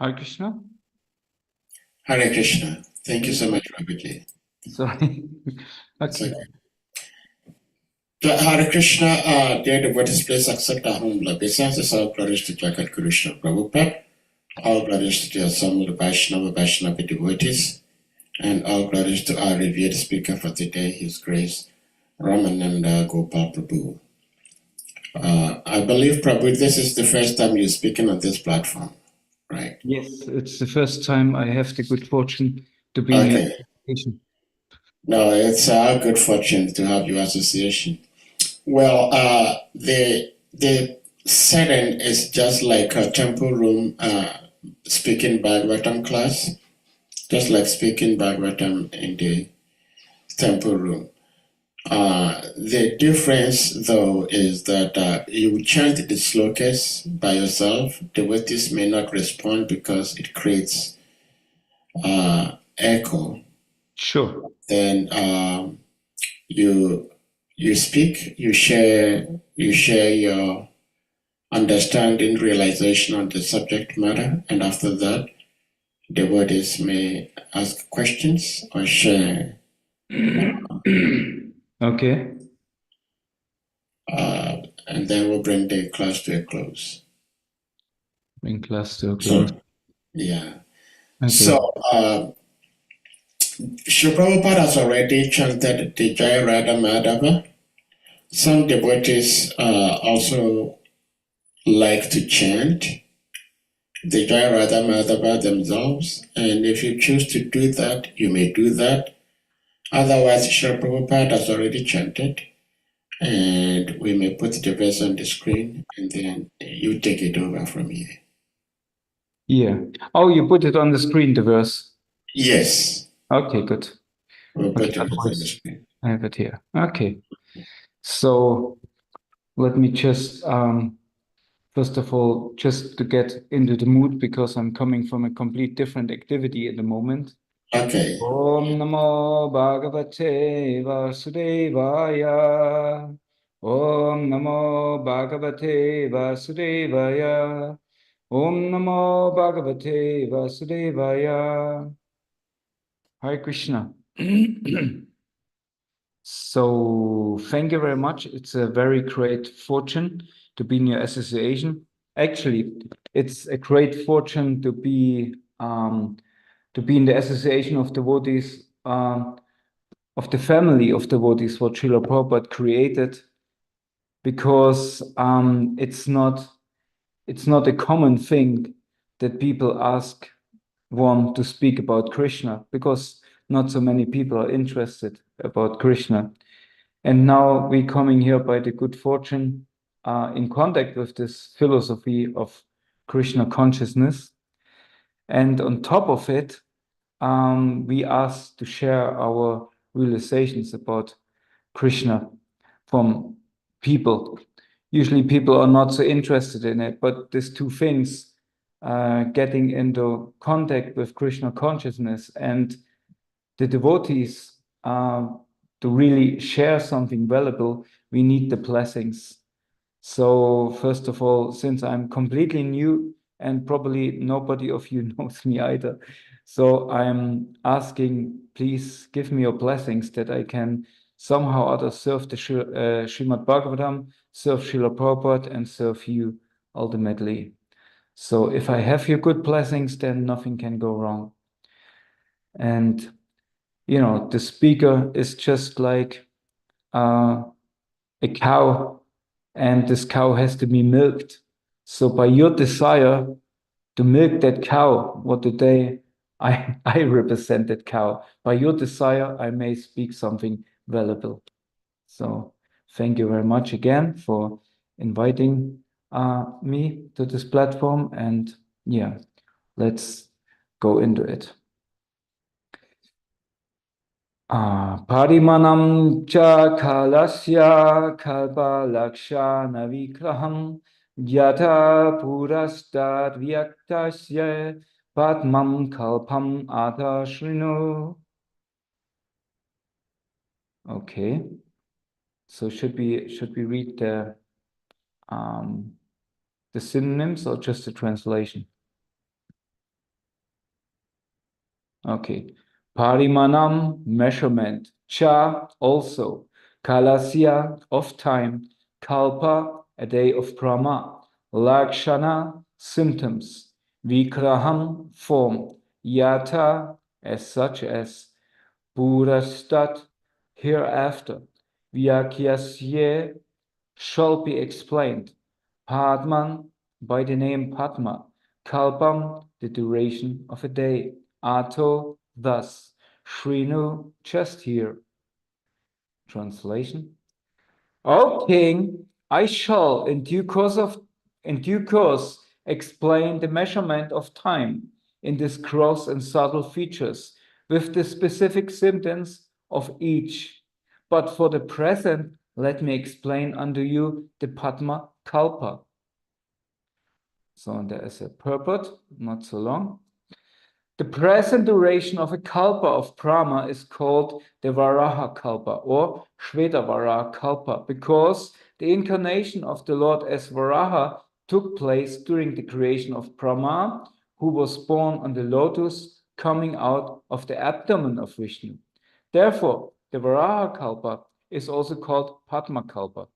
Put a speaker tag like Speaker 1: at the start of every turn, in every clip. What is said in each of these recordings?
Speaker 1: Hare Krishna.
Speaker 2: Hare Krishna. Thank you so much, Prabhuji.
Speaker 1: Sorry. Okay.
Speaker 2: Hare Krishna, dear devotees, please accept our humble obeisances. All glories to Jagat Guru Srila Prabhupada. All glories to the Assembled Vaishnava devotees. And all glories to our revered speaker for today, His Grace, Ramananda Gopal Prabhu. I believe, Prabhu, this is the first time you're speaking on this platform, right?
Speaker 1: Yes, it's the first time I have the good fortune to be in your association.
Speaker 2: No, it's our good fortune to have your association. Well, the setting is just like a temple room speaking Bhagavatam class, just like speaking Bhagavatam in the temple room. The difference, though, is that you chant the slokas by yourself. Devotees may not respond because it creates echo.
Speaker 1: Sure.
Speaker 2: Then you speak, you share your understanding, realization on the subject matter, and after that, devotees may ask questions or share.
Speaker 1: Okay.
Speaker 2: And then we'll bring the class to a close.
Speaker 1: Bring class to a close.
Speaker 2: Yeah.
Speaker 1: Okay.
Speaker 2: So, Srila Prabhupada has already chanted the Jai Radha Madhava. Some devotees also like to chant the Jai Radha Madhava themselves, and if you choose to do that, you may do that. Otherwise, Srila Prabhupada has already chanted, and we may put the verse on the screen, and then you take it over from here.
Speaker 1: Yeah. Oh, you put it on the screen, the verse?
Speaker 2: Yes.
Speaker 1: Okay, good.
Speaker 2: We'll put the verse on the screen.
Speaker 1: I have it here. Okay. So let me just, first of all, just to get into the mood, because I'm coming from a complete different activity at the moment.
Speaker 2: Okay.
Speaker 1: Om Namo Bhagavate Vasudevaya. Om Namo Bhagavate Vasudevaya. Om Namo Bhagavate Vasudevaya. Hare Krishna. So thank you very much. It's a very great fortune to be in your association. Actually, it's a great fortune to be in the association of devotees, of the family of devotees what Srila Prabhupada created, because it's not a common thing that people ask one to speak about Krishna, because not so many people are interested about Krishna. And now we're coming here by the good fortune in contact with this philosophy of Krishna consciousness. And on top of it, we asked to share our realizations about Krishna from people. Usually people are not so interested in it, but these two things, getting into contact with Krishna consciousness and the devotees, to really share something valuable, we need the blessings. So first of all, since I'm completely new and probably nobody of you knows me either, so I'm asking, please give me your blessings that I can somehow or other serve the Srimad Bhagavatam, serve Srila Prabhupada, and serve you ultimately. So if I have your good blessings, then nothing can go wrong. And, you know, the speaker is just like a cow, and this cow has to be milked. So by your desire to milk that cow, what today I represent that cow. By your desire, I may speak something valuable. So thank you very much again for inviting me to this platform. And yeah, let's go into it. Parimanam cha kalasya kalpa lakshana vikraham yata purastad vyaktasya padmam kalpam atha shrinu. Okay, so should we read the synonyms or just the translation? Okay. Parimanam, measurement. Cha, also. Kalasya, of time. Kalpa, a day of Brahma. Lakshana, symptoms. Vikraham, form. Yata, as such as. Purastat, hereafter. Vyakyasye, shall be explained. Padman, by the name Padma. Kalpam, the duration of a day. Ato, thus. Shrinu, just here. Translation. O king, I shall in due course explain the measurement of time in this gross and subtle features with the specific symptoms of each. But for the present, let me explain unto you the Padma Kalpa. So there is a purport, not so long. The present duration of a kalpa of Brahma is called the Varaha Kalpa or Shvetavaraha Kalpa because the incarnation of the Lord as Varaha took place during the creation of Brahma, who was born on the lotus coming out of the abdomen of Vishnu. Therefore, the Varaha Kalpa is also called Padma Kalpa.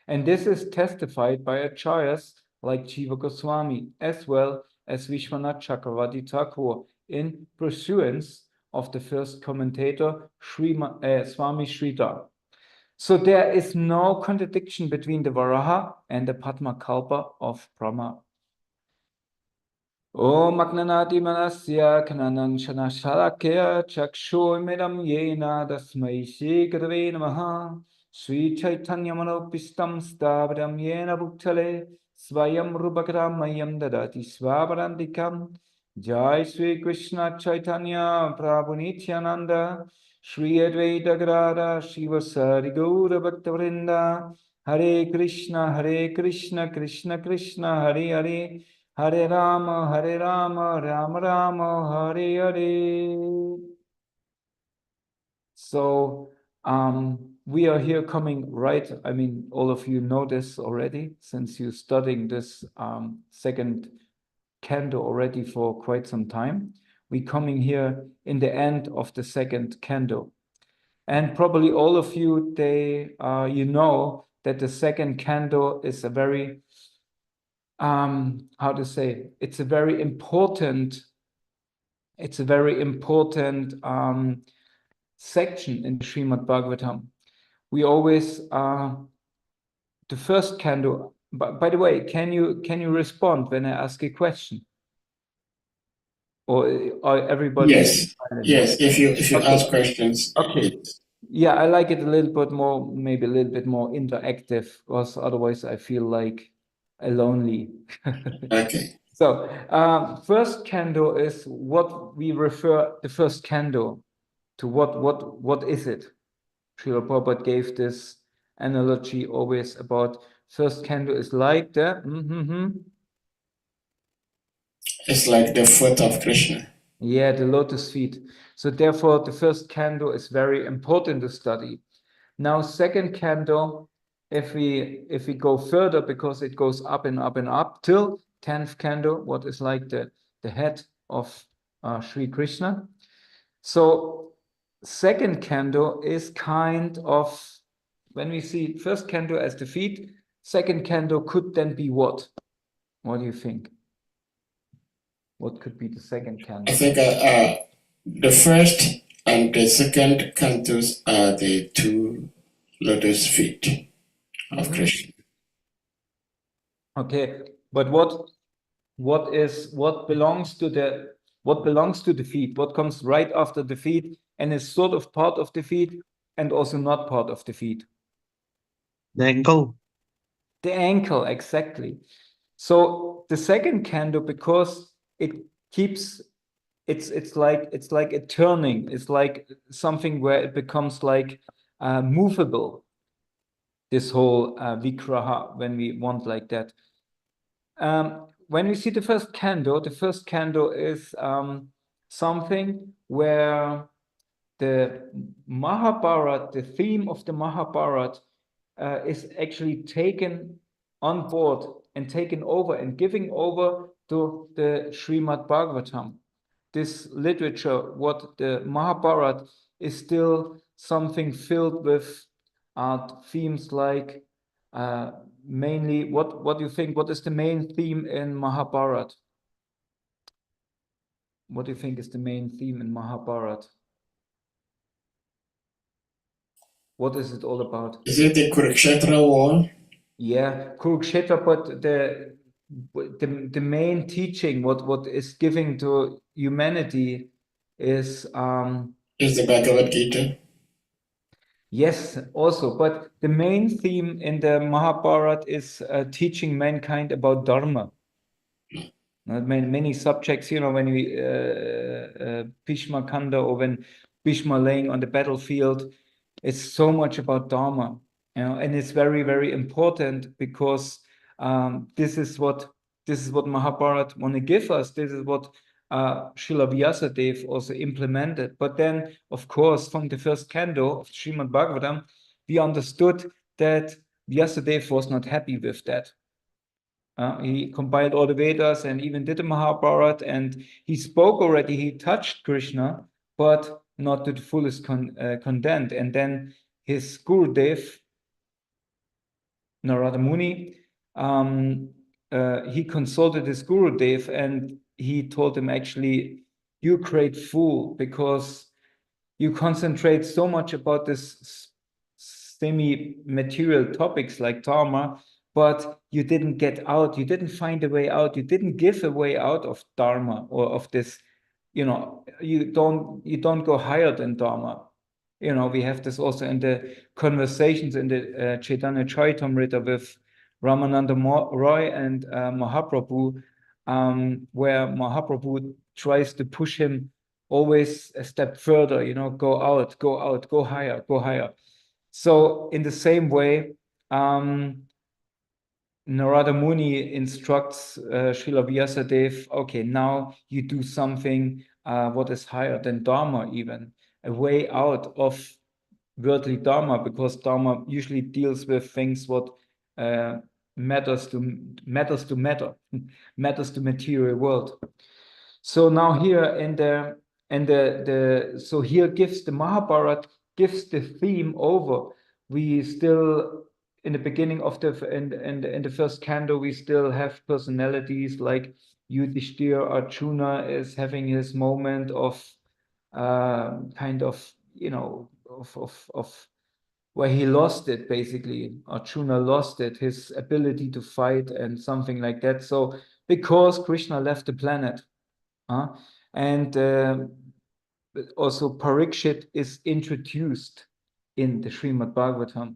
Speaker 1: And this is testified by acharyas like Jiva Goswami, as well as Vishwanath Chakravarti Thakur, in pursuance of the first commentator, Swami Sridhar. So there is no contradiction between the Varaha and the Padma Kalpa of Brahma. Om Agnanati Manasya Kananan Shana Shalakya Chakshu Medam Yena Dasmai Shri Gurave Namaha Sri Chaitanya Manopistam Stavadam Yena Bhuktale Svayam Rubakaramayam Dadati Svavarandikam Jai Sri Krishna Chaitanya Prabhu Nityananda Sri Advaita Gadadhar Shivasari Gaura Bhaktavrinda Hare Krishna Krishna Krishna Hare Hare Hare Rama, Rama Rama, Hare Hare. So we are here coming right. I mean, all of you know this already, since you're studying this second canto already for quite some time. We're coming here in the end of the second canto. And probably all of you, you know that the second canto is a very how to say, it's a very important section in Srimad Bhagavatam. We always the first canto. By the way, can you respond when I ask a question, or everybody?
Speaker 2: Yes, yes. If you
Speaker 1: Okay.
Speaker 2: ask questions,
Speaker 1: Okay. Yeah, I like it a little bit more, maybe a little bit more interactive, because otherwise I feel like lonely.
Speaker 2: okay.
Speaker 1: So, first canto is what we refer the first canto to. What is it? Srila Prabhupada gave this analogy always about first canto is like the
Speaker 2: It's like the foot of Krishna.
Speaker 1: yeah, the lotus feet. So therefore, the first canto is very important to study. Now, second canto, if we go further, because it goes up and up and up till 10th canto, what is like the head of Sri Krishna. So second canto is kind of, when we see first canto as the feet, second canto could then be what? What do you think? What could be the second canto?
Speaker 2: I think the first and the second cantos are the two lotus feet of Krishna.
Speaker 1: Okay, but what belongs to the feet? What comes right after the feet and is sort of part of the feet and also not part of the feet?
Speaker 3: The ankle.
Speaker 1: The ankle, exactly. So the second canto, because it keeps it's like a turning. It's like something where it becomes like movable. This whole vikraha, when we want like that. When we see the first canto is something where the Mahabharata, the theme of the Mahabharata, is actually taken on board and taken over and giving over to the Srimad Bhagavatam. this literature, what the Mahabharata is still something filled with themes like mainly, what do you think? What is the main theme in Mahabharata? What do you think is the main theme in Mahabharata? What is it all about?
Speaker 2: Is it the Kurukshetra war?
Speaker 1: Yeah, Kurukshetra, but the main teaching, what is giving to humanity is
Speaker 2: Is the Bhagavad Gita?
Speaker 1: yes, also, but the main theme in the Mahabharata is teaching mankind about Dharma. Many subjects, you know, when we Bhishma Kanda, or when Bhishma laying on the battlefield, it's so much about Dharma, you know, and it's very, very important because this is what Mahabharata want to give us. This is what Srila Vyasadeva also implemented. But then, of course, from the first canto of Srimad Bhagavatam, we understood that Vyasadeva was not happy with that. He compiled all the Vedas and even did the Mahabharata, and he spoke already, he touched Krishna, but not to the fullest content. And then his Gurudev, Narada Muni, he consulted his Gurudev and he told him, actually, you great fool, because you concentrate so much about this semi-material topics like Dharma, but you didn't get out, you didn't find a way out, you didn't give a way out of Dharma, or of this, you know, you don't go higher than Dharma. You know, we have this also in the conversations in the Chaitanya Charitamrita with Ramananda Roy and Mahaprabhu, where Mahaprabhu tries to push him always a step further, you know, go out, go higher, go higher. So in the same way, Narada Muni instructs Srila Vyasadeva, okay, now you do something what is higher than Dharma, even a way out of worldly Dharma, because Dharma usually deals with things what matters to matter, matters to material world. So now here in the so here gives the Mahabharata gives the theme over. We still in the beginning of in the first canto we still have personalities like Yudhishthira. Arjuna is having his moment of kind of, you know, of where he lost it, basically. Arjuna lost it, his ability to fight and something like that. So because Krishna left the planet. And also Parikshit is introduced in the Srimad Bhagavatam.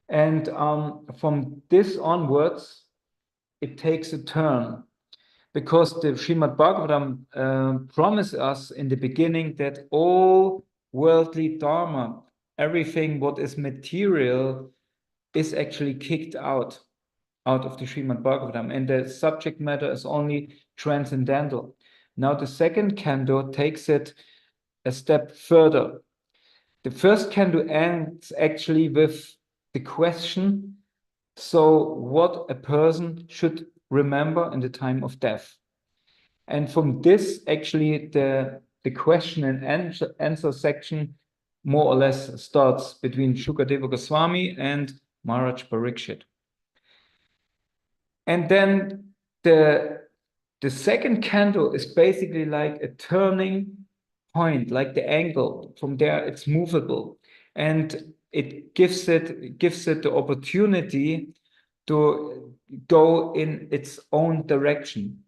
Speaker 1: And from this onwards, it takes a turn, because the Srimad Bhagavatam promises us in the beginning that all worldly dharma, everything what is material, is actually kicked out of the Srimad Bhagavatam, and the subject matter is only transcendental. Now the second canto takes it a step further. The first canto ends actually with the question, so what a person should remember in the time of death. And from this, actually, the question and answer section more or less starts between Shukadeva Goswami and Maharaj Parikshit. And then the second canto is basically like a turning point, like the angle. From there, it's movable, and it gives it the opportunity to go in its own direction.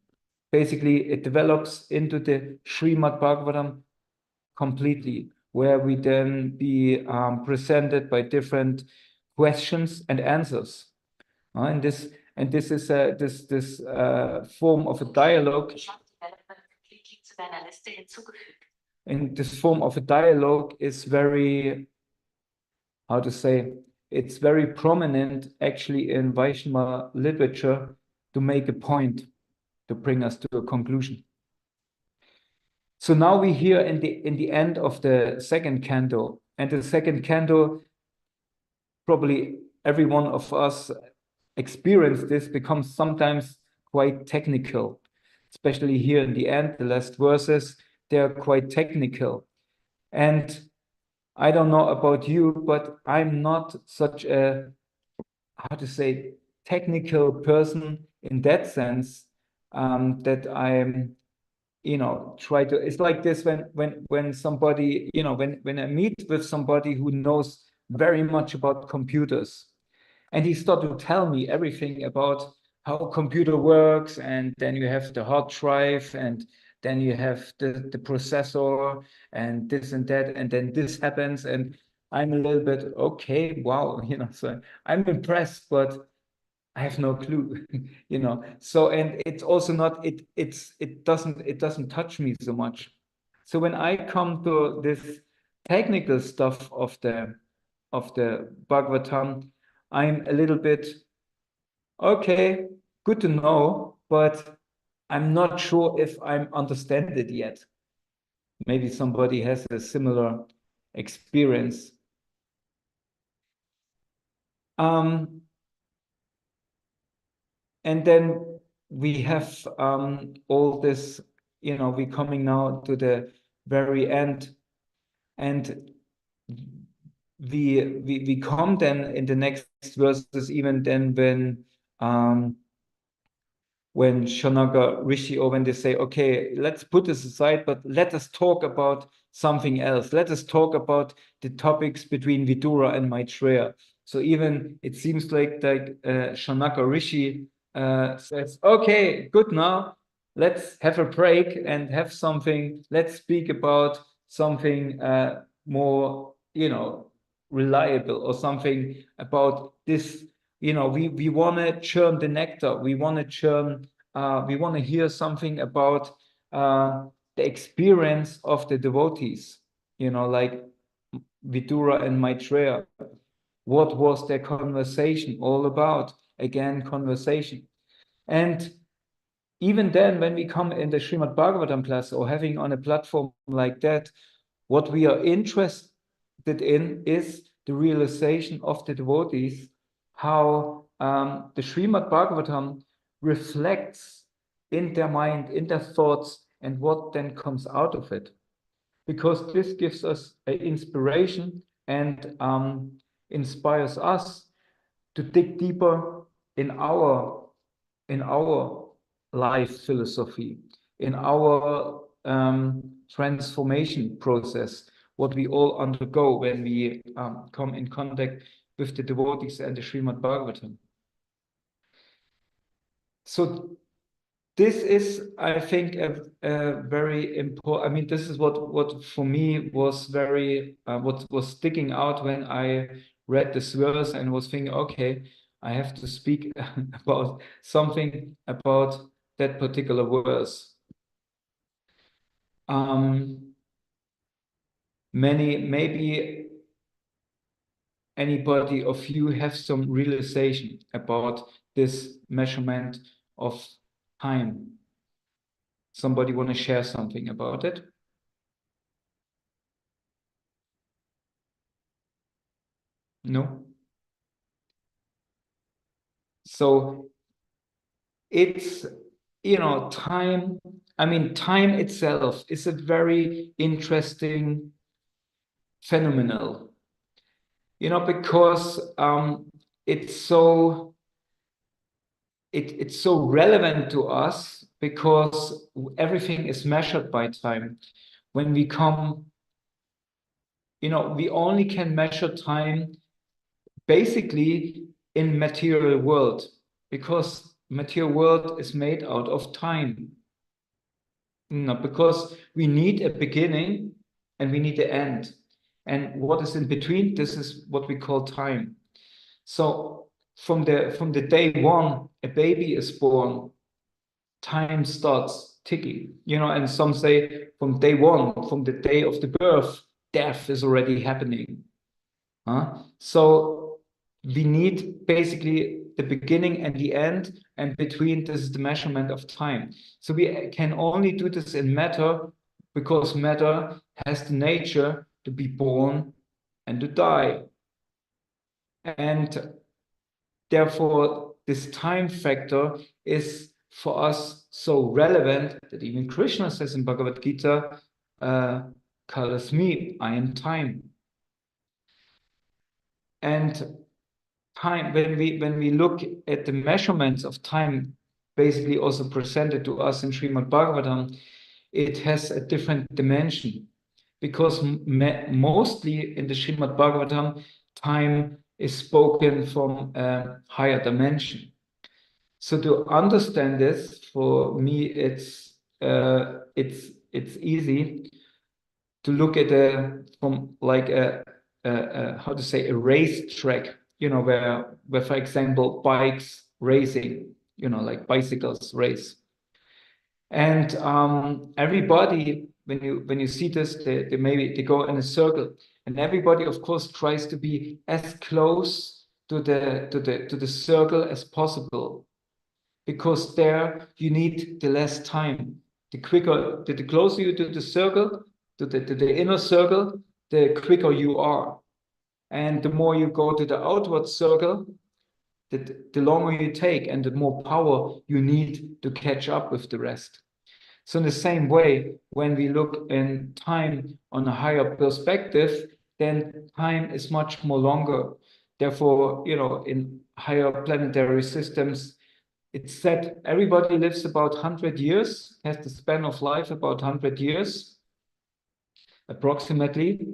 Speaker 1: Basically, it develops into the Srimad Bhagavatam completely, where we then be presented by different questions and answers. And this is this form of a dialogue. And this form of a dialogue is very, how to say, it's very prominent actually in Vaishnava literature to make a point, to bring us to a conclusion. So now we hear in the end of the second canto, and the second canto, probably every one of us experienced this, becomes sometimes quite technical. especially here in the end, the last verses, they're quite technical. And I don't know about you, but I'm not such a, how to say, technical person in that sense, that I'm, try to, it's like this when somebody, when I meet with somebody who knows very much about computers, and he started to tell me everything about how a computer works, and then you have the hard drive, and then you have the processor, and this and that, and then this happens, and I'm a little bit, okay, wow, so I'm impressed, but I have no clue, So, and it's also not, it doesn't touch me so much. So when I come to this technical stuff of the Bhagavatam, I'm a little bit, okay, good to know, but I'm not sure if I'm understand it yet. Maybe somebody has a similar experience. And then we have all this, we're coming now to the very end, and we come then in the next verses, even then when Shaunaga Rishi, or when they say, okay, let's put this aside, but let us talk about something else. Let us talk about the topics between Vidura and Maitreya. So even it seems like Shaunaga Rishi says, okay, good now, let's have a break and have something, let's speak about something more, reliable, or something about this. We want to churn the nectar. We want to churn. We want to hear something about the experience of the devotees. Like Vidura and Maitreya. What was their conversation all about? Again, conversation. And even then, when we come in the Srimad Bhagavatam class, or having on a platform like that, what we are interested in is the realization of the devotees, how the Srimad Bhagavatam reflects in their mind, in their thoughts, and what then comes out of it. Because this gives us an inspiration, and inspires us to dig deeper in our life philosophy, in our transformation process, what we all undergo when we come in contact with the devotees and the Srimad Bhagavatam. So this is, I think, a very important. I mean, this is what for me was very what was sticking out when I read this verse and was thinking, okay, I have to speak about something about that particular verse. Maybe anybody of you have some realization about this measurement of time. Somebody want to share something about it? No? So it's, time, I mean, time itself is a very interesting phenomenon, because it's so relevant to us, because everything is measured by time. When we come, we only can measure time basically in material world, because material world is made out of time. Because we need a beginning and we need the end. And what is in between, this is what we call time. So from the day one a baby is born, time starts ticking, and some say from day one, from the day of the birth, death is already happening. So we need basically the beginning and the end, and between this is the measurement of time. So we can only do this in matter, because matter has the nature to be born and to die. And therefore, this time factor is for us so relevant that even Krishna says in Bhagavad Gita, Kalasmi, I am time. And time, when we look at the measurements of time, basically also presented to us in Srimad Bhagavatam, it has a different dimension, because mostly in the Srimad Bhagavatam, time is spoken from a higher dimension. So to understand this, for me, it's easy to look at from like a how to say, a race track, where for example bikes racing, like bicycles race, and everybody, when you see this, they maybe they go in a circle, and everybody of course tries to be as close to the circle as possible, because there you need the less time. The closer you to the circle, to the inner circle, the quicker you are. And the more you go to the outward circle, the longer you take and the more power you need to catch up with the rest. So in the same way, when we look in time on a higher perspective, then time is much more longer. Therefore, in higher planetary systems, it's said everybody lives about 100 years, has the span of life about 100 years, approximately.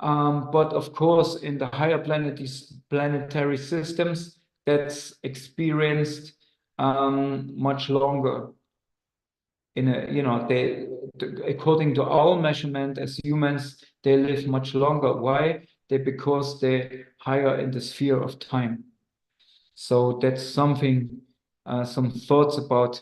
Speaker 1: But of course, in the higher planetary systems, that's experienced much longer. According to our measurement as humans, they live much longer. Why? Because they're higher in the sphere of time. So that's something, some thoughts about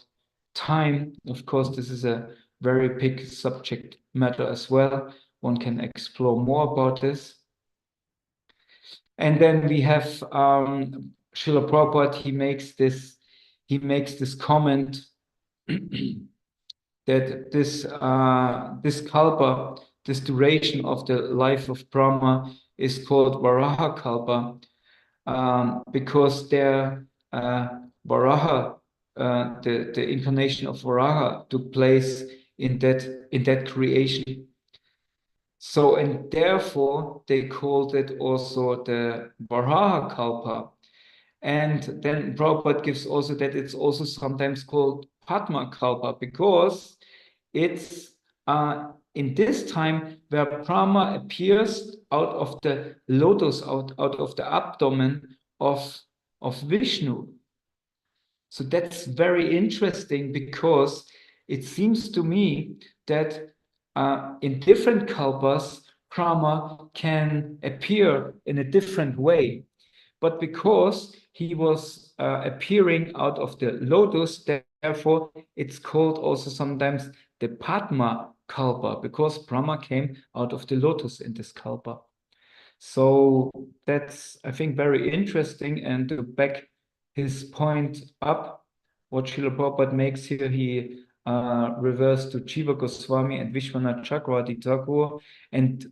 Speaker 1: time. Of course, this is a very big subject matter as well. One can explore more about this. And then we have Srila Prabhupada. He makes this comment that this kalpa, this duration of the life of Brahma, is called Varaha kalpa, because there Varaha, the incarnation of Varaha took place in that creation. So, and therefore they called it also the Varaha kalpa. And then Prabhupada gives also that it's also sometimes called Padma kalpa, because it's in this time where Brahma appears out of the lotus, out of the abdomen of Vishnu. So that's very interesting, because it seems to me that in different kalpas, Brahma can appear in a different way. But because he was appearing out of the lotus, therefore it's called also sometimes the Padma Kalpa, because Brahma came out of the lotus in this Kalpa. So that's, I think, very interesting. And to back his point up, what Srila Prabhupada makes here, he refers to Jiva Goswami and Vishwanath Chakravarti Thakur, and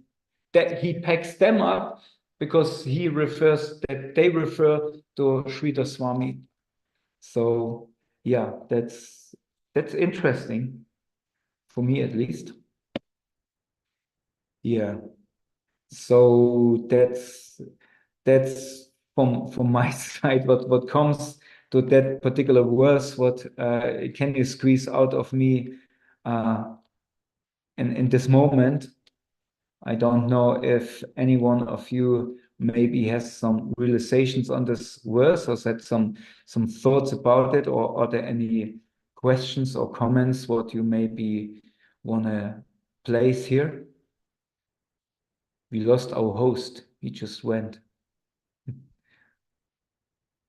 Speaker 1: that he packs them up because they refer to Sridhar Swami. So yeah, that's interesting for me at least. Yeah. So that's from my side what comes to that particular verse. What can you squeeze out of me in this moment? I don't know if any one of you maybe has some realizations on this verse or said some thoughts about it, or are there any questions or comments what you maybe want to place here? We lost our host. He just went.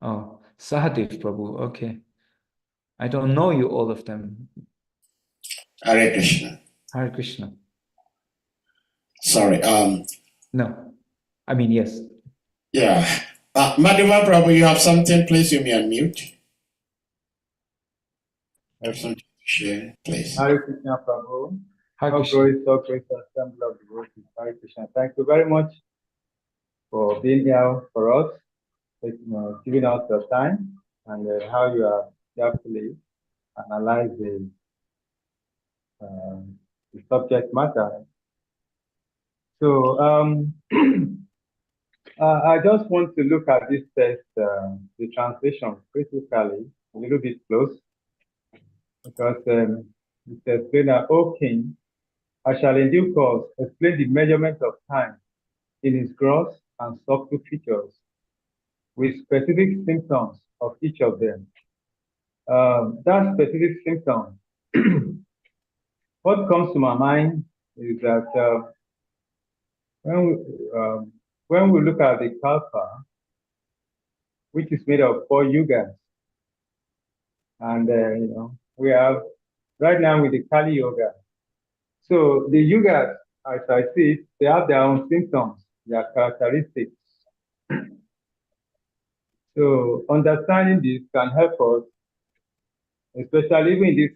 Speaker 1: Oh, Sahadev Prabhu. Okay. I don't know you, all of them.
Speaker 2: Hare Krishna.
Speaker 1: Hare Krishna.
Speaker 2: Sorry.
Speaker 1: No. I mean, yes.
Speaker 2: Yeah. Madhava Prabhu, you have something, please, you may unmute. Have something to share, please.
Speaker 4: Hare Krishna Prabhu.
Speaker 1: Hare
Speaker 4: So
Speaker 1: Krishna.
Speaker 4: great, so great assembly of devotees. Hare Krishna. Thank you very much for being here for us, giving us your time, and how you are carefully analyze the subject matter. So I just want to look at this text, the translation critically, a little bit close, because it says, "O King, I shall in due course explain the measurement of time in its gross and subtle features, with specific symptoms of each of them." That specific symptom, what comes to my mind is that when we look at the kalpa, which is made of 4 yugas, and we have right now with the Kali Yoga. So the yugas, as I see it, they have their own symptoms, their characteristics. So understanding this can help us, especially even in this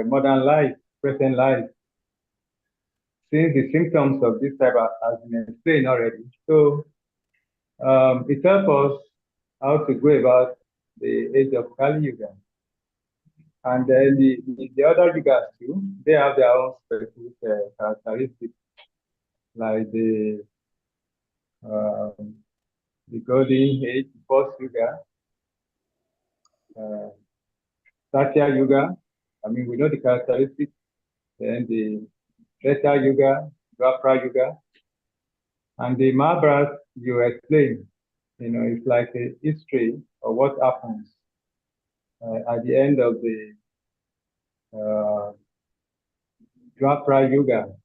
Speaker 4: modern life, present life, since the symptoms of this type has been explained already. So it helps us how to go about the age of Kali Yuga. And then the other yugas too, they have their own specific characteristics, like the golden age, first yuga, Satya Yuga. I mean, we know the characteristics. Then the Treta Yuga, Dwapara Yuga, and the Mahabharata you explain. It's like a history of what happens at the end of the Dwapara Yuga.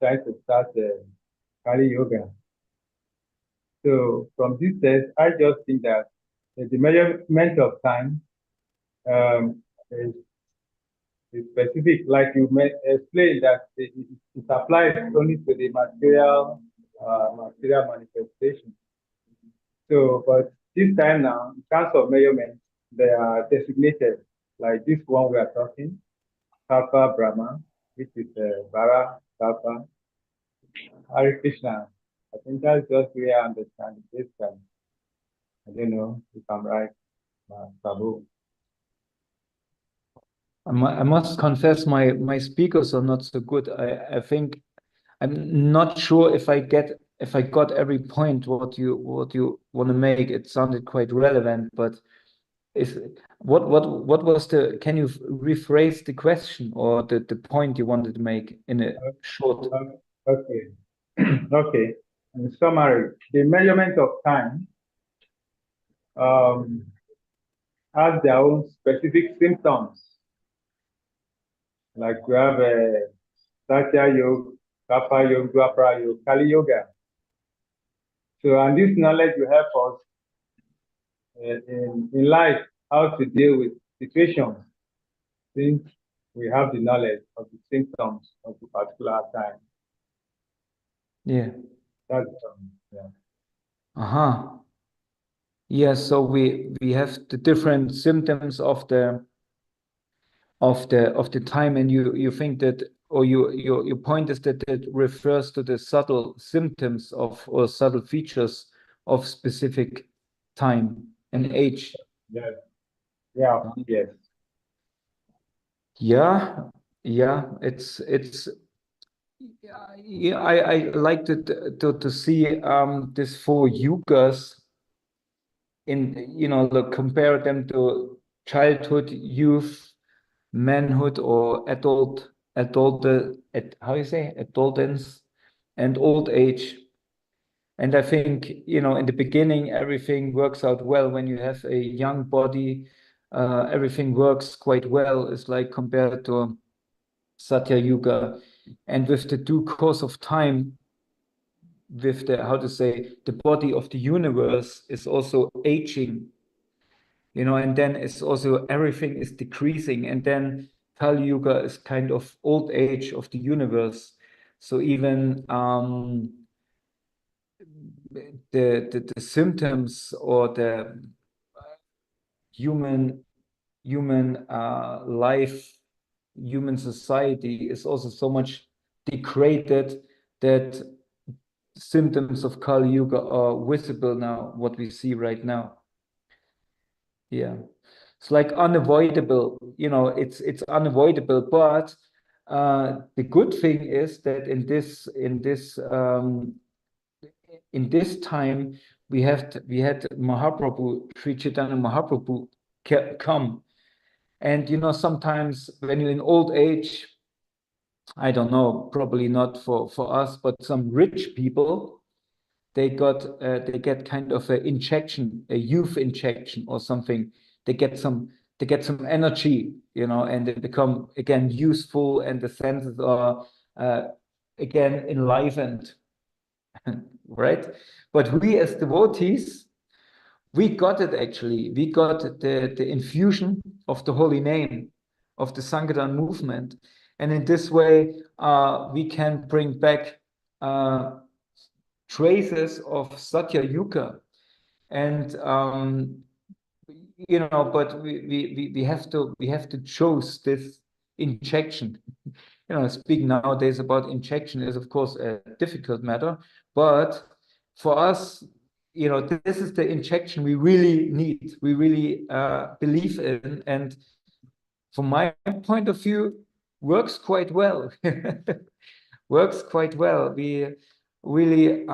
Speaker 4: Trying to start the Kali Yoga. So from this test, I just think that the measurement of time is specific, like you explained that it applies only to the material manifestation. So, but this time now, in terms of measurement, they are designated, like this one we are talking, Kalpa Brahma, which is Vara Kalpa, Hare Krishna. I think that's just the way I understand it this time. I don't know if I'm right, Prabhu.
Speaker 1: I must confess my speakers are not so good. I think I'm not sure if I got every point what you want to make. It sounded quite relevant, but what was can you rephrase the question or the point you wanted to make in a short?
Speaker 4: Okay. Okay. In summary, the measurement of time has their own specific symptoms. Like we have Satya Yoga, Kapha Yoga, Dwapara Yoga, Kali Yoga. So, and this knowledge will help us in life how to deal with situations, since we have the knowledge of the symptoms of the particular time.
Speaker 1: Yeah.
Speaker 4: That's yeah.
Speaker 1: Uh-huh. Yeah, so we have the different symptoms of the time, and you think that, or your point is that it refers to the subtle symptoms or subtle features of specific time and age.
Speaker 4: Yes. Yeah. Yes.
Speaker 1: Yeah, it's yeah, I like to see this 4 yugas in compare them to childhood, youth, manhood, or how you say adolescence and old age. And I think in the beginning everything works out well when you have a young body. Everything works quite well. It's like compared to Satya Yuga, and with the due course of time, with the body of the universe is also aging, and then it's also everything is decreasing, and then Kali Yuga is kind of old age of the universe. So even the symptoms or the human life, human society is also so much degraded that symptoms of Kali Yuga are visible now, what we see right now. Yeah. It's like unavoidable, you know, it's unavoidable. But the good thing is that in this time we had Mahaprabhu, Sri Chaitanya Mahaprabhu come. And you know, sometimes when you're in old age, I don't know, probably not for us, but some rich people, they get kind of an injection, a youth injection or something. They get some energy, you know, and they become again useful, and the senses are again enlivened, right? But we as devotees, we got it actually. We got the infusion of the holy name of the Sankirtan movement, and in this way, we can bring back traces of Satya Yuga, and you know, but we have to choose this injection. You know, speaking nowadays about injection is of course a difficult matter, but for us, you know, this is the injection we really need, we really believe in, and from my point of view, works quite well. Works quite well. We really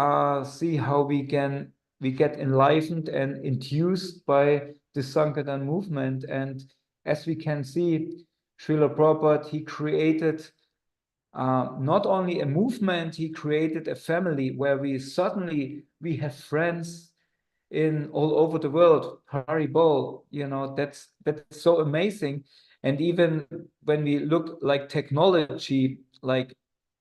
Speaker 1: see how we get enlivened and induced by the Sankirtan movement. And as we can see, Srila Prabhupada, he created not only a movement, he created a family where we have friends in all over the world. Haribol, you know, that's so amazing. And even when we look like technology, like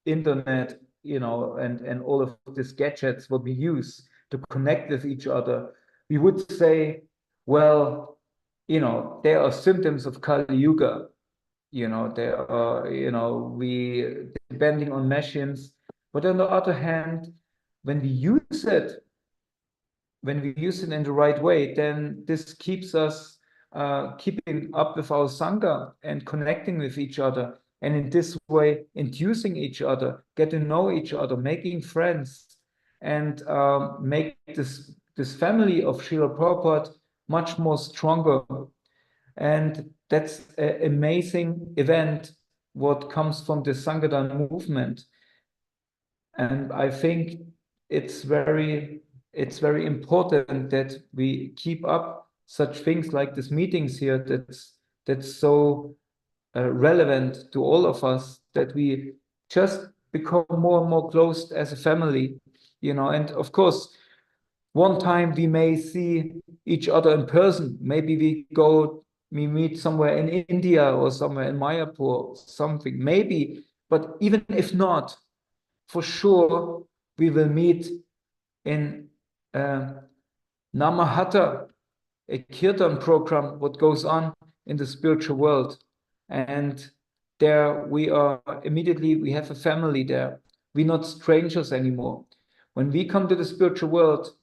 Speaker 1: internet, you know, and all of these gadgets what we use to connect with each other, we would say, well, you know, there are symptoms of Kali Yuga. You know, there are, you know, we depending on machines. But on the other hand, when we use it in the right way, then this keeps us keeping up with our Sangha and connecting with each other. And in this way, inducing each other, get to know each other, making friends, and make this family of Srila Prabhupada much more stronger. And that's an amazing event, what comes from the Sankirtan movement. And I think it's very important that we keep up such things like these meetings here. That's so relevant to all of us, that we just become more and more close as a family, you know. And of course, one time we may see each other in person. Maybe we meet somewhere in India or somewhere in Mayapur, something, maybe. But even if not, for sure, we will meet in Namahata, a kirtan program, what goes on in the spiritual world. And there we have a family there. We're not strangers anymore. When we come to the spiritual world,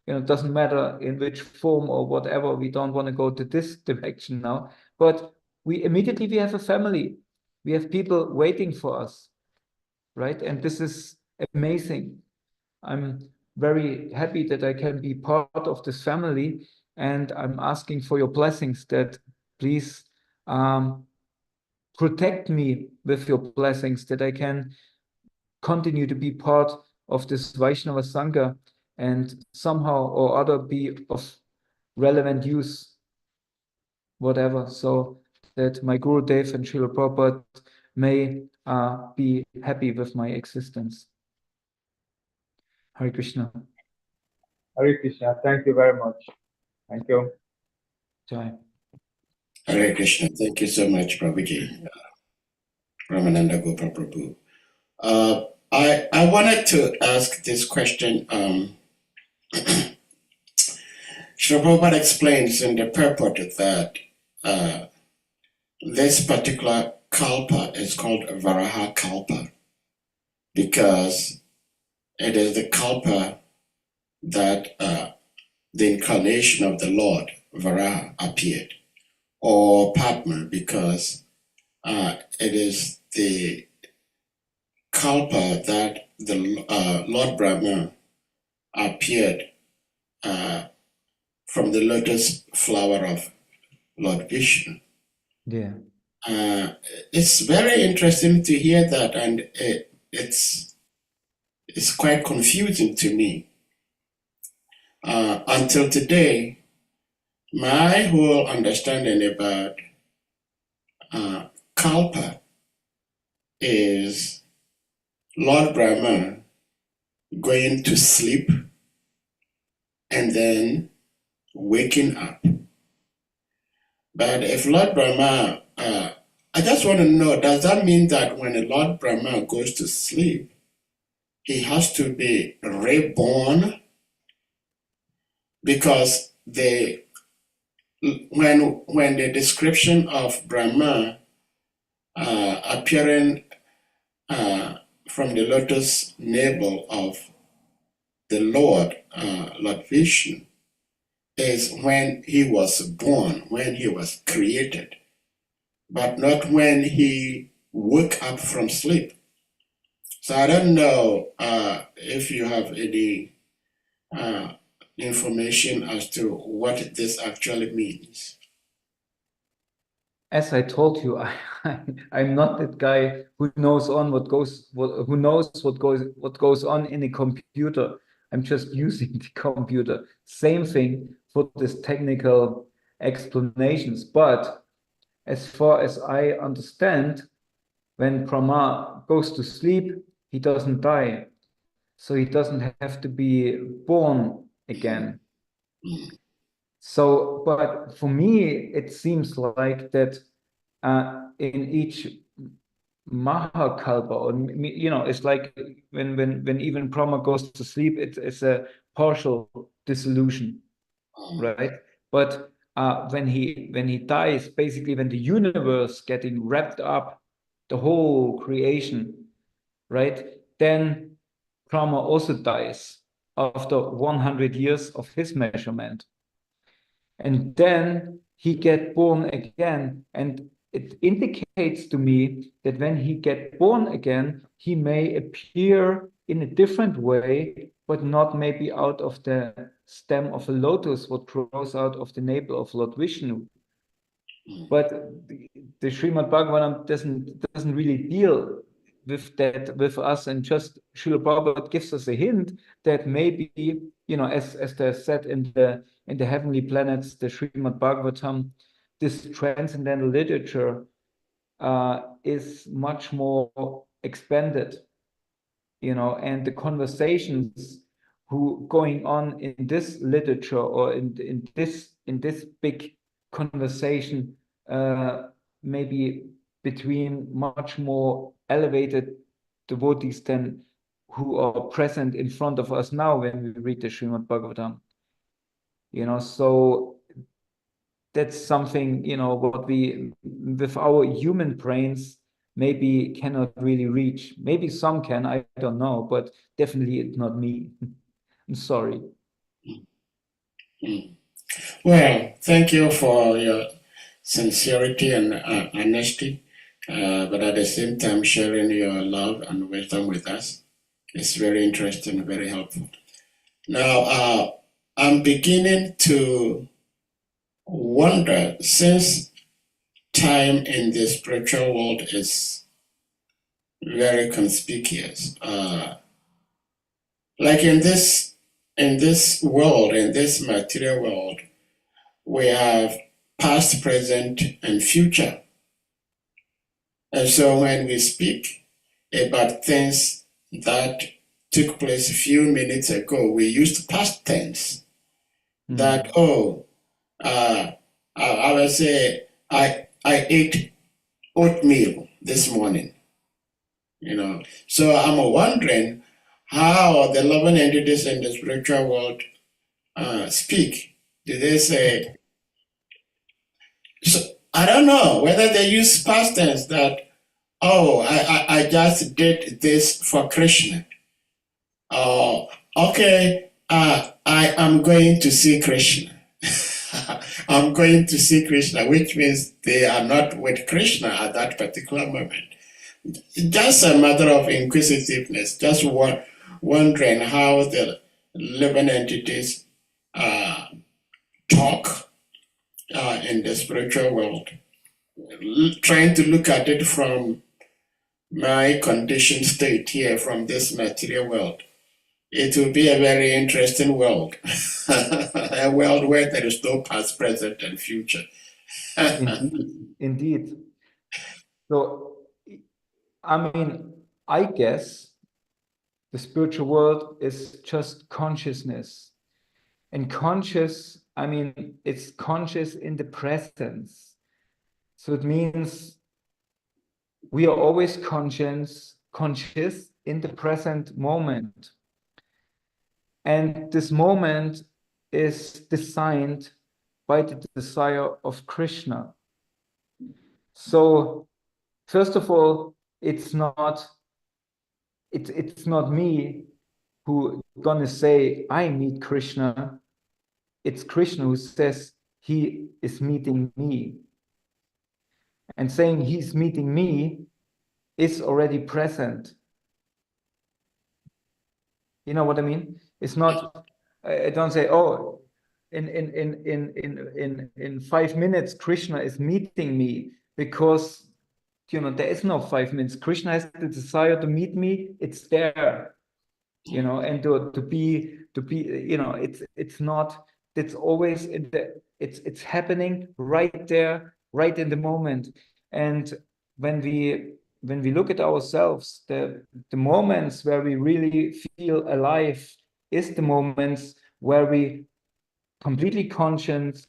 Speaker 1: you know, it doesn't matter in which form or whatever, we don't want to go to this direction now, but we have a family. We have people waiting for us, right? And this is amazing. I'm very happy that I can be part of this family, and I'm asking for your blessings, that please protect me with your blessings, that I can continue to be part of this Vaishnava Sangha and somehow or other be of relevant use, whatever, so that my Guru Dev and Srila Prabhupada may be happy with my existence. Hare Krishna.
Speaker 4: Hare Krishna. Thank you very much. Thank you.
Speaker 1: Jai.
Speaker 2: Hare Krishna. Thank you so much, Prabhuji. Ramananda Gopal Prabhu. I wanted to ask this question. Srila Prabhupada explains in the purport that this particular kalpa is called Varaha Kalpa because it is the kalpa that the incarnation of the Lord, Varaha, appeared, or Padma, because it is the kalpa that the Lord Brahma appeared from the lotus flower of Lord Vishnu.
Speaker 1: Yeah.
Speaker 2: It's very interesting to hear that, and it's quite confusing to me. Until today, my whole understanding about Kalpa is Lord Brahma going to sleep and then waking up. But if Lord Brahma, I just want to know, does that mean that when a Lord Brahma goes to sleep, he has to be reborn? Because when the description of Brahma appearing from the lotus navel of the Lord, Lord Vishnu, is when he was born, when he was created, but not when he woke up from sleep. So I don't know if you have any information as to what this actually means.
Speaker 1: As I told you, I'm not that guy who knows what goes on in a computer. I'm just using the computer. Same thing for this technical explanations. But as far as I understand, when Brahma goes to sleep, he doesn't die. So he doesn't have to be born again. So, but for me, it seems like that in each Mahakalpa, or it's like when even Brahma goes to sleep, it's a partial dissolution, right? But when he dies, basically when the universe getting wrapped up, the whole creation, right? Then Brahma also dies after 100 years of his measurement. And then he get born again. And it indicates to me that when he get born again, he may appear in a different way, but not maybe out of the stem of a lotus, what grows out of the navel of Lord Vishnu. But the Srimad Bhagavatam doesn't really deal with that with us, and just Srila Prabhupada gives us a hint that maybe, as they said in the heavenly planets, the Srimad Bhagavatam, this transcendental literature is much more expanded, and the conversations who going on in this literature, or in this big conversation, maybe between much more elevated devotees than who are present in front of us now when we read the Srimad Bhagavatam. So that's something, what we, with our human brains, maybe cannot really reach. Maybe some can, I don't know, but definitely it's not me. I'm sorry.
Speaker 2: Well, thank you for your sincerity and honesty, but at the same time sharing your love and wisdom with us. It's very interesting, very helpful. Now, I'm beginning to wonder, since time in the spiritual world is very conspicuous, like in this world, in this material world, we have past, present, and future. And so when we speak about things that took place a few minutes ago, we used past tense. That, I will say, I ate oatmeal this morning. So I'm wondering how the loving entities in the spiritual world speak. Do they say, so I don't know whether they use past tense, that, I just did this for Krishna. Okay, I am going to see Krishna. I'm going to see Krishna, which means they are not with Krishna at that particular moment. Just a matter of inquisitiveness, just wondering how the living entities talk in the spiritual world, trying to look at it from my conditioned state here from this material world, it will be a very interesting world. A world where there is no past, present, and future.
Speaker 1: Indeed. So, I mean, I guess the spiritual world is just consciousness. And conscious, I mean, it's conscious in the presence. So it means we are always conscious in the present moment. And this moment is designed by the desire of Krishna. So first of all, it's not me who gonna say I meet Krishna. It's Krishna who says he is meeting me. And saying he's meeting me is already present. You know what I mean? It's not, I don't say, oh, in 5 minutes, Krishna is meeting me, because, you know, there is no 5 minutes. Krishna has the desire to meet me. It's there, you know, and to be, you know, it's not, it's always in the, it's happening right there, right in the moment. And when we look at ourselves, the moments where we really feel alive is the moments where we completely conscious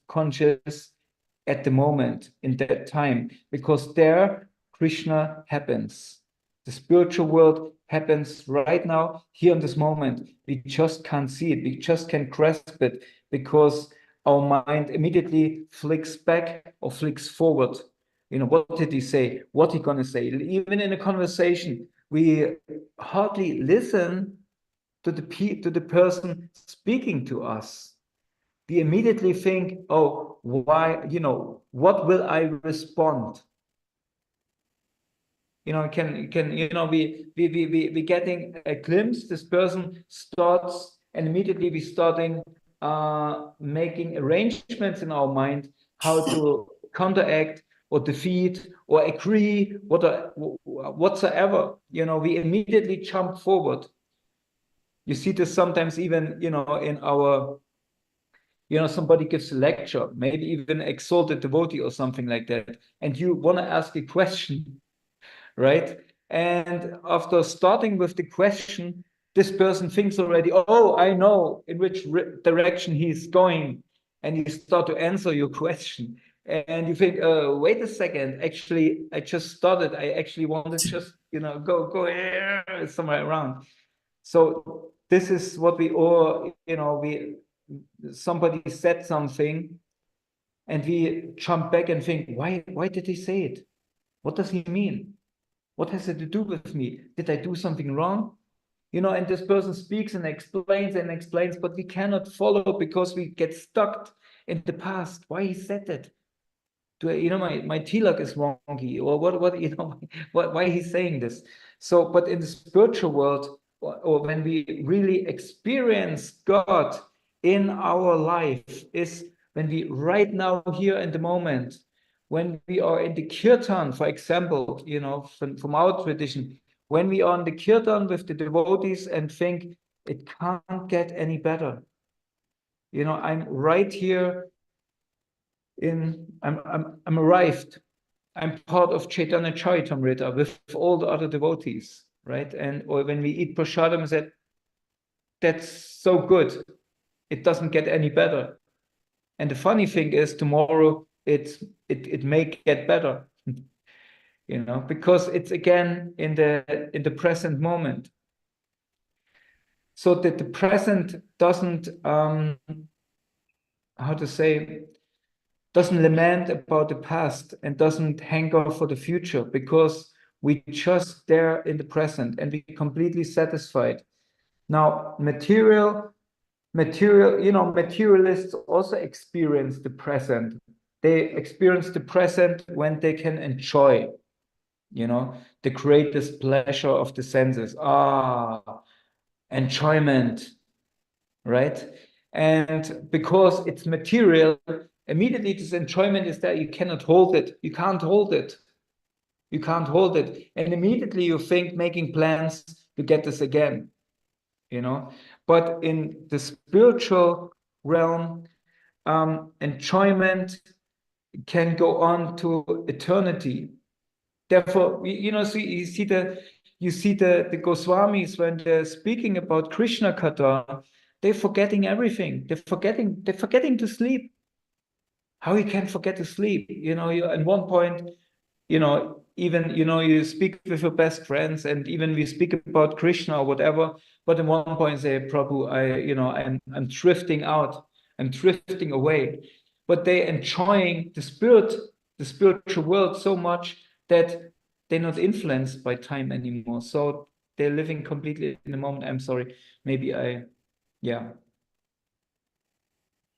Speaker 1: at the moment, in that time, because there Krishna happens. The spiritual world happens right now, here in this moment. We just can't see it. We just can't grasp it, because our mind immediately flicks back or flicks forward. You know, what did he say? What he gonna say? Even in a conversation, we hardly listen to the person speaking to us. We immediately think, oh, why, you know, what will I respond? You know, you know, we getting a glimpse. This person starts, and immediately we starting making arrangements in our mind how to counteract or defeat or agree, whatsoever. You know, we immediately jump forward. You see this sometimes even, you know, in our, you know, somebody gives a lecture, maybe even exalted devotee or something like that, and you want to ask a question, right? And after starting with the question, this person thinks already, oh, I know in which direction he's going, and you start to answer your question. And you think, wait a second, actually, I just started. I actually want to just, you know, go here, somewhere around. So this is what we all, you know, somebody said something, and we jump back and think, why did he say it? What does he mean? What has it to do with me? Did I do something wrong? You know, and this person speaks and explains, but we cannot follow because we get stuck in the past. Why he said that? You know, my tilak is wonky, or what, you know, why he's saying this. So, but in the spiritual world, or when we really experience God in our life, is when we right now, here in the moment, when we are in the kirtan, for example, you know, from our tradition, when we are in the kirtan with the devotees and think it can't get any better. You know, I'm right here I'm arrived. I'm part of Chaitanya Charitamrita with all the other devotees, right? And or when we eat prasadam, I said, that's so good. It doesn't get any better. And the funny thing is, tomorrow it may get better, you know, because it's again in the present moment. So that the present doesn't how to say, doesn't lament about the past and doesn't hanker for the future, because we just there in the present and we completely satisfied. Now, you know, materialists also experience the present. They experience the present when they can enjoy, you know, the greatest pleasure of the senses. Enjoyment, right? And because it's material, Immediately this enjoyment is there, you cannot hold it. You can't hold it. You can't hold it. And immediately you think making plans to get this again, you know. But in the spiritual realm, enjoyment can go on to eternity. Therefore, you see the Goswamis when they're speaking about Krishna Katha, they're forgetting everything. They're forgetting to sleep. How you can forget to sleep? At one point, even you speak with your best friends, and even we speak about Krishna or whatever, but at one point say, Prabhu, I'm drifting out, I'm drifting away. But they're enjoying the spiritual world so much that they're not influenced by time anymore. So they're living completely in the moment. I'm sorry. Maybe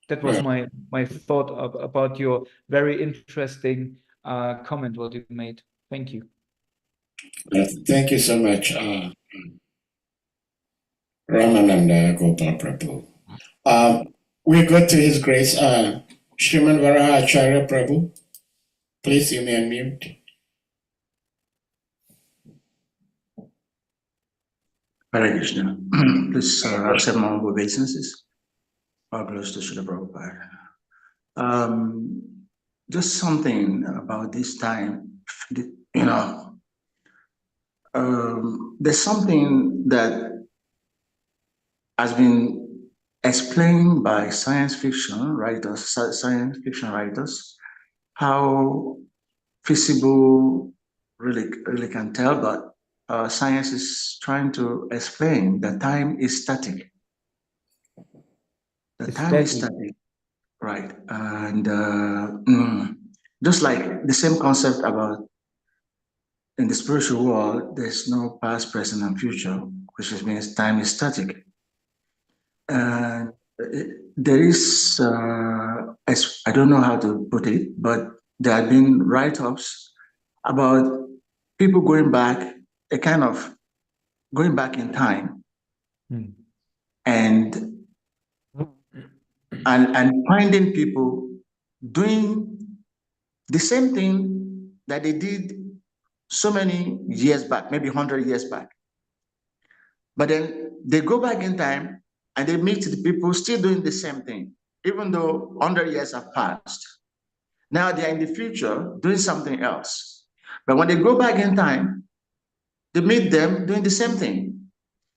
Speaker 1: that was my thought about your very interesting comment what you made. Thank you.
Speaker 2: Thank you so much, Ramananda Gopal Prabhu. We go to His Grace, Shriman Varaha Acharya Prabhu. Please, you may unmute.
Speaker 5: Hare Krishna. Please accept my humble obeisances. All glories to Srila Prabhupada. Just something about this time, there's something that has been explained by science fiction writers, how feasible really can tell, but science is trying to explain that time is static. Time is static, right? And just like the same concept about in the spiritual world, there's no past, present, and future, which means time is static. And there is, I don't know how to put it, but there have been write-ups about people going back, a kind of going back in time, and finding people doing the same thing that they did so many years back, maybe 100 years back. But then they go back in time and they meet the people still doing the same thing, even though 100 years have passed. Now they're in the future doing something else. But when they go back in time, they meet them doing the same thing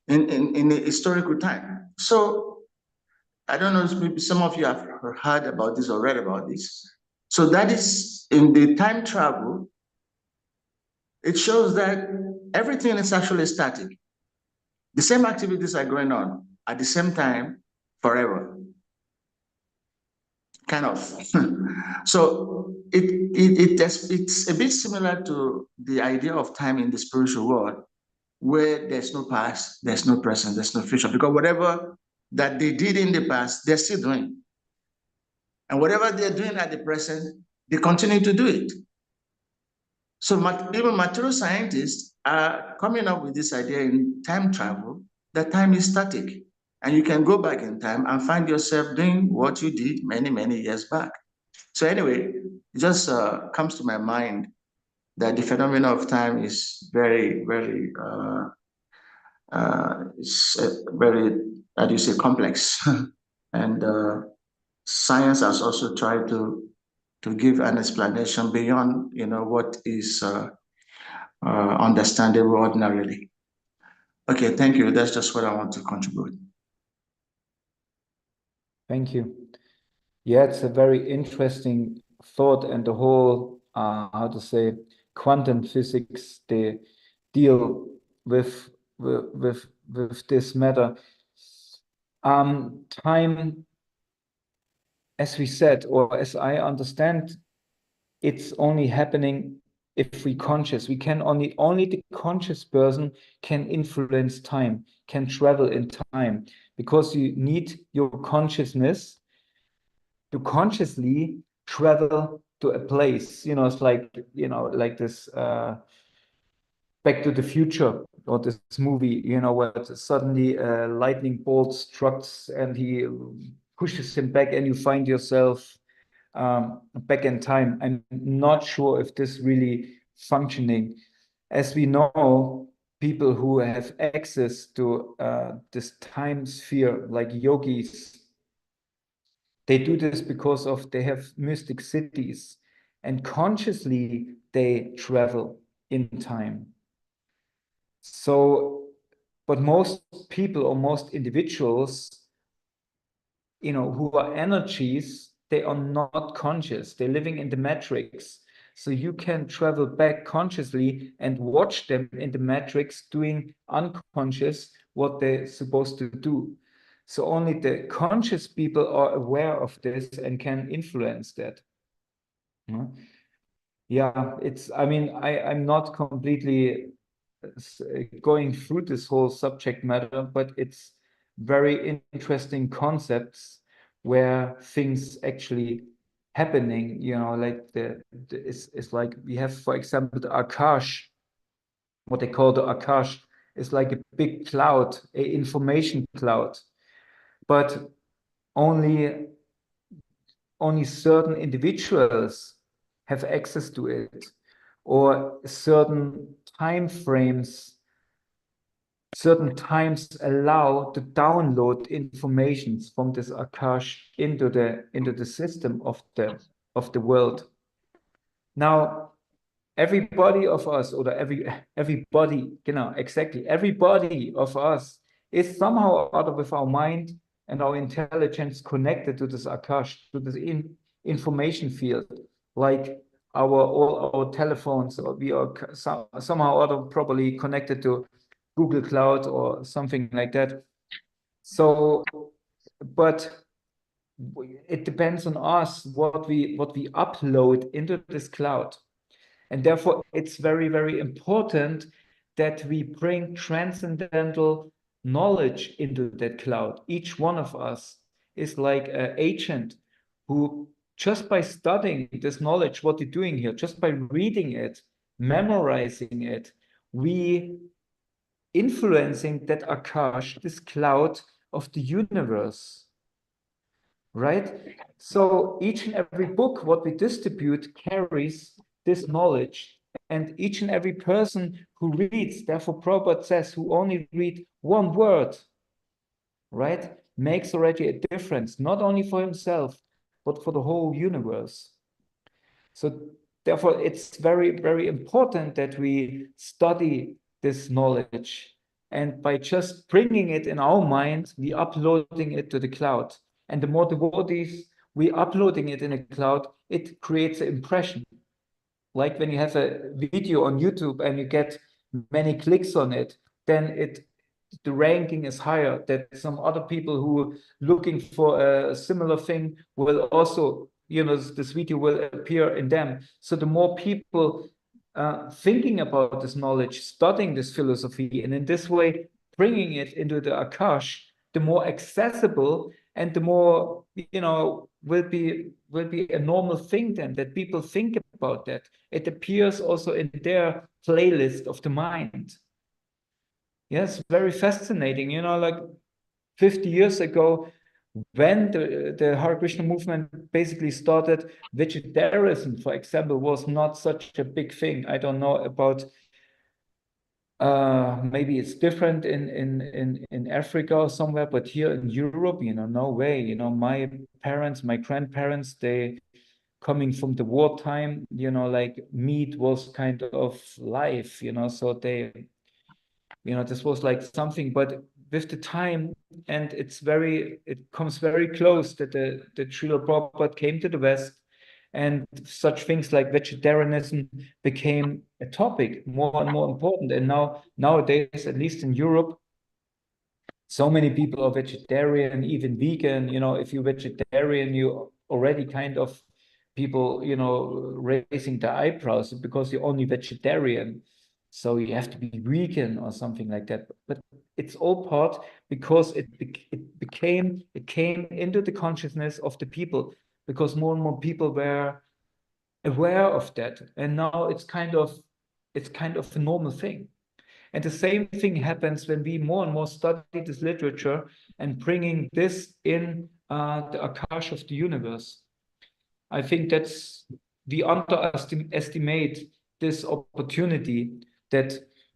Speaker 5: in the historical time. So I don't know, maybe some of you have heard about this or read about this. So that is in the time travel, it shows that everything is actually static. The same activities are going on at the same time forever. Kind of. So it's a bit similar to the idea of time in the spiritual world, where there's no past, there's no present, there's no future, because whatever that they did in the past, they're still doing. And whatever they're doing at the present, they continue to do it. So even material scientists are coming up with this idea in time travel, that time is static. And you can go back in time and find yourself doing what you did many, many years back. So anyway, it just comes to my mind that the phenomenon of time is very, very, very, how do you say, complex. And science has also tried to give an explanation beyond, what is understandable ordinarily. Okay, thank you. That's just what I want to contribute.
Speaker 1: Thank you. Yeah, it's a very interesting thought, and the whole, quantum physics, they deal with this matter. Time, as we said, or as I understand, it's only happening if we conscious. We can only the conscious person can influence time, can travel in time, because you need your consciousness to consciously travel to a place. It's like, like this Back to the Future, or this movie, where suddenly a lightning bolt strikes and he pushes him back, and you find yourself back in time. I'm not sure if this really functioning. As we know, people who have access to this time sphere, like yogis, they do this because of they have mystic cities, and consciously they travel in time. So, but most people or most individuals, who are energies, they are not conscious. They're living in the matrix. So you can travel back consciously and watch them in the matrix doing unconscious what they're supposed to do. So only the conscious people are aware of this and can influence that. Yeah, I'm not completely going through this whole subject matter, but it's very interesting concepts where things actually happening, like it's like we have, for example, the Akash, what they call the Akash, is like a big cloud, a information cloud, but only certain individuals have access to it, or certain time frames, certain times allow to download informations from this Akash into the system of the world. Now, everybody of us, or everybody, exactly, everybody of us is somehow out of with our mind and our intelligence connected to this Akash, to this information field, like all our telephones, or we are somehow or other probably connected to Google Cloud or something like that. So, but it depends on us what we upload into this cloud. And therefore, it's very, very important that we bring transcendental knowledge into that cloud. Each one of us is like an agent who, just by studying this knowledge, what you're doing here, just by reading it, memorizing it, we influencing that Akash, this cloud of the universe, right? So each and every book what we distribute carries this knowledge, and each and every person who reads, therefore Prabhupada says, who only read one word, right, makes already a difference, not only for himself, but for the whole universe. So therefore, it's very, very important that we study this knowledge. And by just bringing it in our mind, we uploading it to the cloud. And the more devotees we uploading it in a cloud, it creates an impression. Like when you have a video on YouTube and you get many clicks on it, then the ranking is higher, that some other people who looking for a similar thing will also, this video will appear in them. So the more people thinking about this knowledge, studying this philosophy, and in this way bringing it into the Akash, the more accessible and the more, will be a normal thing then, that people think about that. It appears also in their playlist of the mind. Yes, very fascinating. Like 50 years ago, when the Hare Krishna movement basically started, vegetarianism, for example, was not such a big thing. I don't know about, maybe it's different in Africa or somewhere, but here in Europe, no way. My parents, my grandparents, they coming from the wartime, like meat was kind of life, so they, this was like something. But with the time, and it comes very close that the Srila Prabhupada came to the West, and such things like vegetarianism became a topic, more and more important. And nowadays, at least in Europe, so many people are vegetarian, even vegan. If you're vegetarian, you already kind of people, raising their eyebrows because you're only vegetarian. So you have to be vegan or something like that. But it's all part because it came into the consciousness of the people, because more and more people were aware of that. And now it's kind of a normal thing. And the same thing happens when we more and more study this literature and bringing this in the Akash of the universe. I think that's we underestimate this opportunity that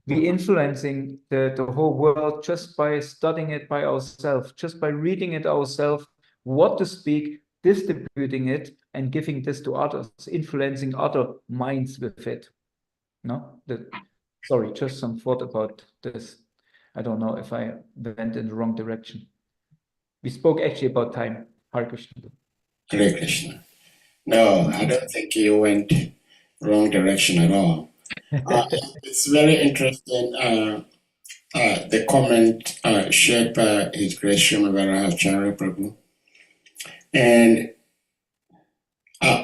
Speaker 1: we influencing the whole world just by studying it by ourselves, just by reading it ourselves, what to speak, distributing it, and giving this to others, influencing other minds with it. No, sorry, just some thought about this. I don't know if I went in the wrong direction. We spoke actually about time. Hare Krishna.
Speaker 2: Hare Krishna. No, I don't think you went wrong direction at all. It's very interesting, the comment shared by His Grace Srimad Prabhu. And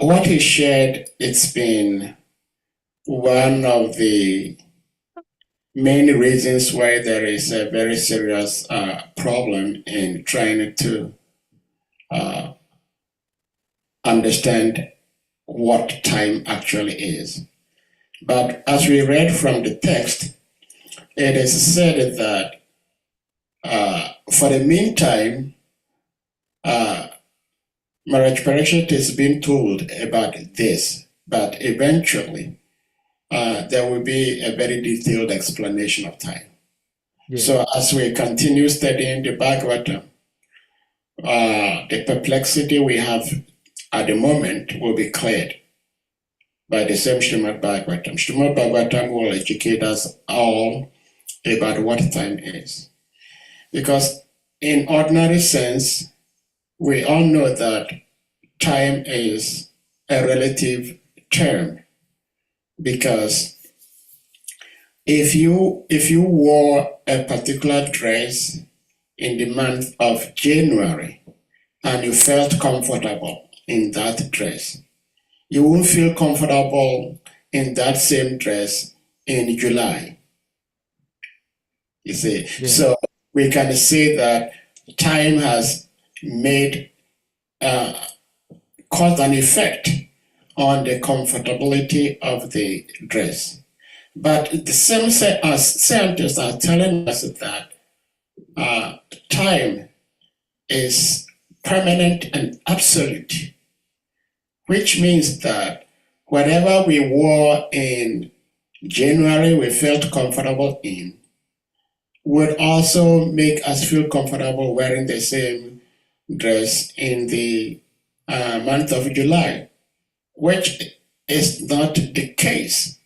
Speaker 2: what he shared, it's been one of the main reasons why there is a very serious problem in trying to understand what time actually is. But as we read from the text, it is said that for the meantime, Maharaj Parikshit is being told about this, but eventually there will be a very detailed explanation of time.
Speaker 1: Yeah.
Speaker 2: So as we continue studying the Bhagavatam, the perplexity we have at the moment will be cleared by the same Srimad Bhagavatam. Srimad Bhagavatam will educate us all about what time is. Because in ordinary sense, we all know that time is a relative term. Because if you wore a particular dress in the month of January and you felt comfortable in that dress, you won't feel comfortable in that same dress in July. You see,
Speaker 1: Yeah.
Speaker 2: So we can say that time has made cause and effect on the comfortability of the dress. But the same scientists are telling us that time is permanent and absolute, which means that whatever we wore in January we felt comfortable in would also make us feel comfortable wearing the same dress in the month of July, which is not the case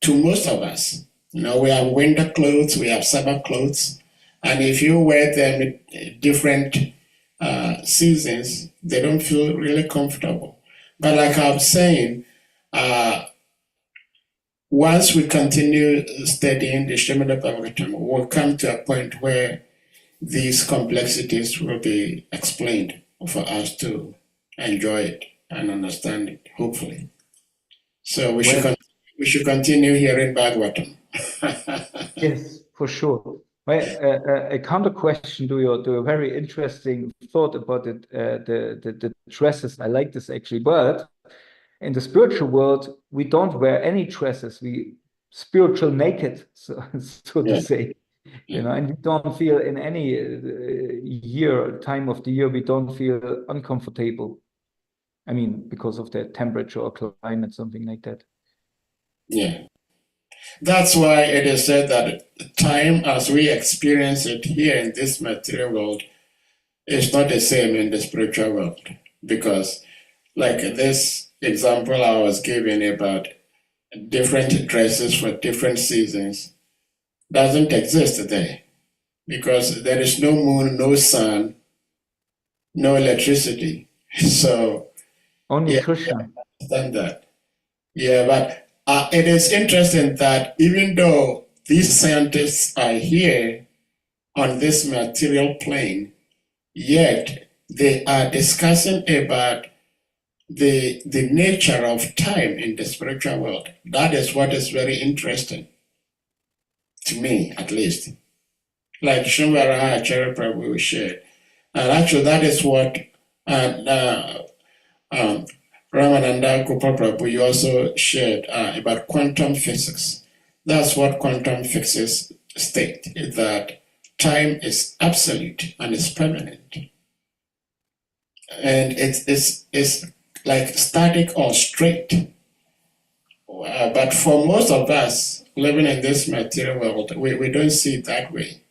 Speaker 2: to most of us. You know, we have winter clothes, we have summer clothes, and if you wear them in different seasons, they don't feel really comfortable. But like I'm saying, once we continue studying the Srimad Bhagavatam, we'll come to a point where these complexities will be explained for us to enjoy it and understand it, hopefully. So we should continue hearing Bhagavatam.
Speaker 1: Yes, for sure. Well, a counter question to your very interesting thought about it, the dresses. I like this actually, but in the spiritual world, we don't wear any dresses. We spiritual naked, so to
Speaker 2: Yeah.
Speaker 1: say. You know, and we don't feel in any time of the year, we don't feel uncomfortable. I mean, because of the temperature or climate, something like that.
Speaker 2: Yeah. That's why it is said that time as we experience it here in this material world is not the same in the spiritual world. Because like this example I was giving about different dresses for different seasons doesn't exist there. Because there is no moon, no sun, no electricity. So
Speaker 1: Only
Speaker 2: yeah,
Speaker 1: Krishna.
Speaker 2: I understand that. Yeah, but it is interesting that even though these scientists are here on this material plane, yet they are discussing about the nature of time in the spiritual world. That is what is very interesting to me, at least. Like Shumvara Acharya Prabhu shared. And actually, that is what Ramananda Gopal Prabhu, you also shared about quantum physics. That's what quantum physics state, is that time is absolute and is permanent. And it's like static or straight. But for most of us living in this material world, we don't see it that way.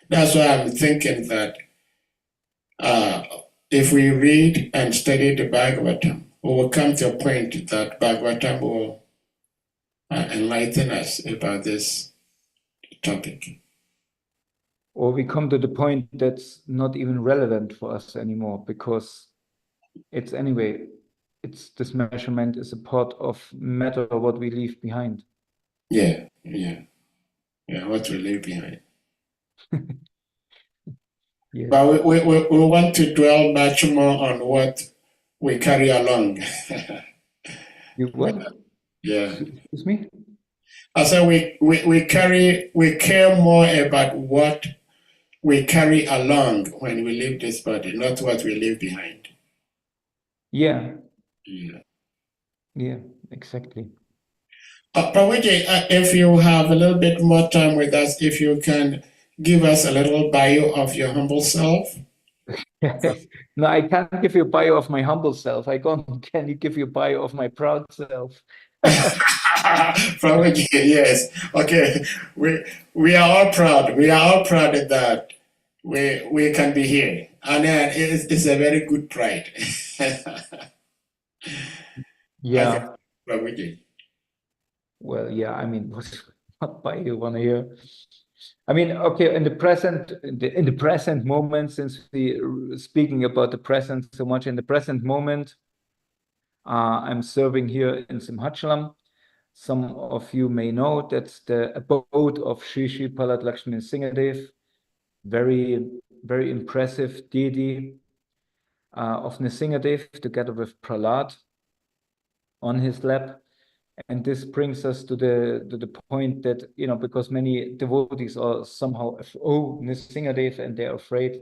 Speaker 2: That's why I'm thinking that if we read and study the Bhagavatam, we will come to a point that Bhagavatam will enlighten us about this topic.
Speaker 1: Or we come to the point that's not even relevant for us anymore, because it's anyway, this measurement is a part of matter what we leave behind.
Speaker 2: Yeah, what we leave behind.
Speaker 1: Yeah.
Speaker 2: But we want to dwell much more on what we carry along.
Speaker 1: You what?
Speaker 2: Yeah.
Speaker 1: Excuse me?
Speaker 2: I said we care more about what we carry along when we leave this body, not what we leave behind.
Speaker 1: Yeah.
Speaker 2: Yeah.
Speaker 1: Yeah, exactly.
Speaker 2: Prabhuji, if you have a little bit more time with us, if you can give us a little bio of your humble self.
Speaker 1: No, I can't give you a bio of my humble self. Can you give you a bio of my proud self?
Speaker 2: Prabhuji, yes. Okay. We are all proud. We are all proud that we can be here. And it's a very good pride.
Speaker 1: Yeah.
Speaker 2: Okay, Prabhuji.
Speaker 1: Well, yeah, I mean, what bio you want to hear? I mean, okay, in the present moment, since we speaking about the present so much, in the present moment, I'm serving here in Simhachalam. Some of you may know that's the abode of Sri Sri Palat Lakshmi Singhadev, very, very impressive deity of Nrsingadev, together with Prahlad on his lap. And this brings us to the point that, you know, because many devotees are somehow, oh, Nrsingadev, and they're afraid.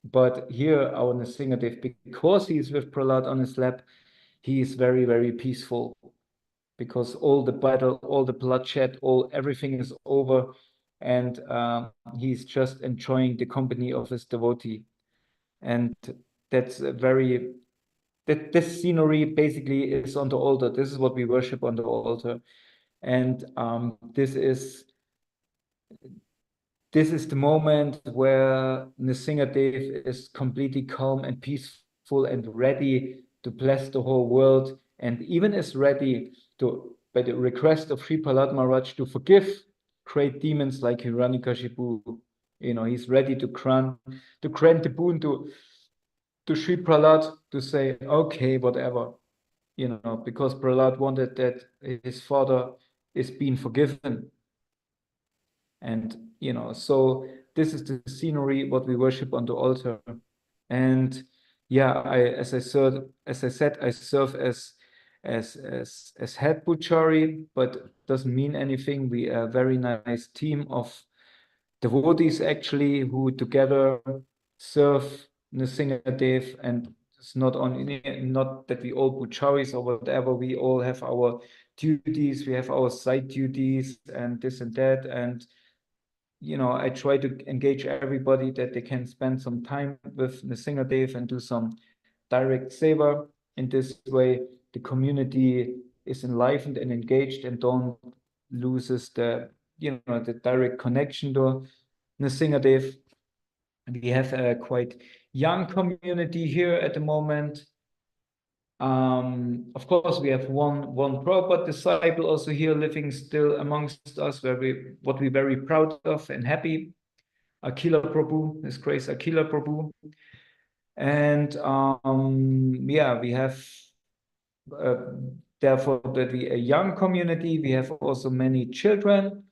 Speaker 1: But here, our Nrsingadev, because he is with Prahlad on his lap, he is very, very peaceful, because all the battle, all the bloodshed, everything is over, and he's just enjoying the company of his devotee. And that's a very, this scenery basically is on the altar. This is what we worship on the altar. And this is the moment where Nrsingadev is completely calm and peaceful and ready to bless the whole world, and even is ready to, by the request of Sri Prahlad Maharaj, to forgive great demons like Hiranyakashipu. You know, he's ready to grant the boon to Sri Prahlad, to say, okay, whatever, you know, because Prahlad wanted that his father is being forgiven. And, you know, so this is the scenery, what we worship on the altar. And yeah, as I said, I serve as head puchari, but doesn't mean anything. We are a very nice team of devotees, actually, who together serve Nrsingadev. And it's not that we all pucharis or whatever. We all have our duties. We have our side duties and this and that. And you know, I try to engage everybody that they can spend some time with Nrsingadev and do some direct seva. In this way, the community is enlivened and engaged and don't loses the, you know, the direct connection to Nrsingadev. We have a quite young community here at the moment. Of course, we have one Prabhupada disciple also here living still amongst us, what we're very proud of and happy. Akila Prabhu, His Grace Akila Prabhu. And yeah, we have therefore that we a young community. We have also many children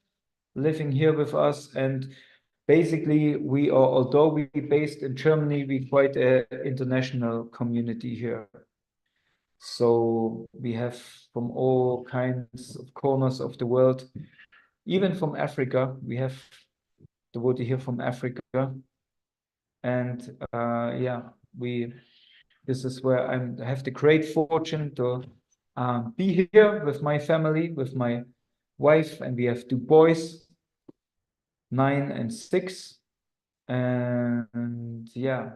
Speaker 1: living here with us, and basically we are, although we based in Germany, we quite an international community here. So we have from all kinds of corners of the world, even from Africa. We have devotee here from Africa. And yeah, this is where I have the great fortune to be here with my family, with my wife, and we have two boys, 9 and 6. And yeah,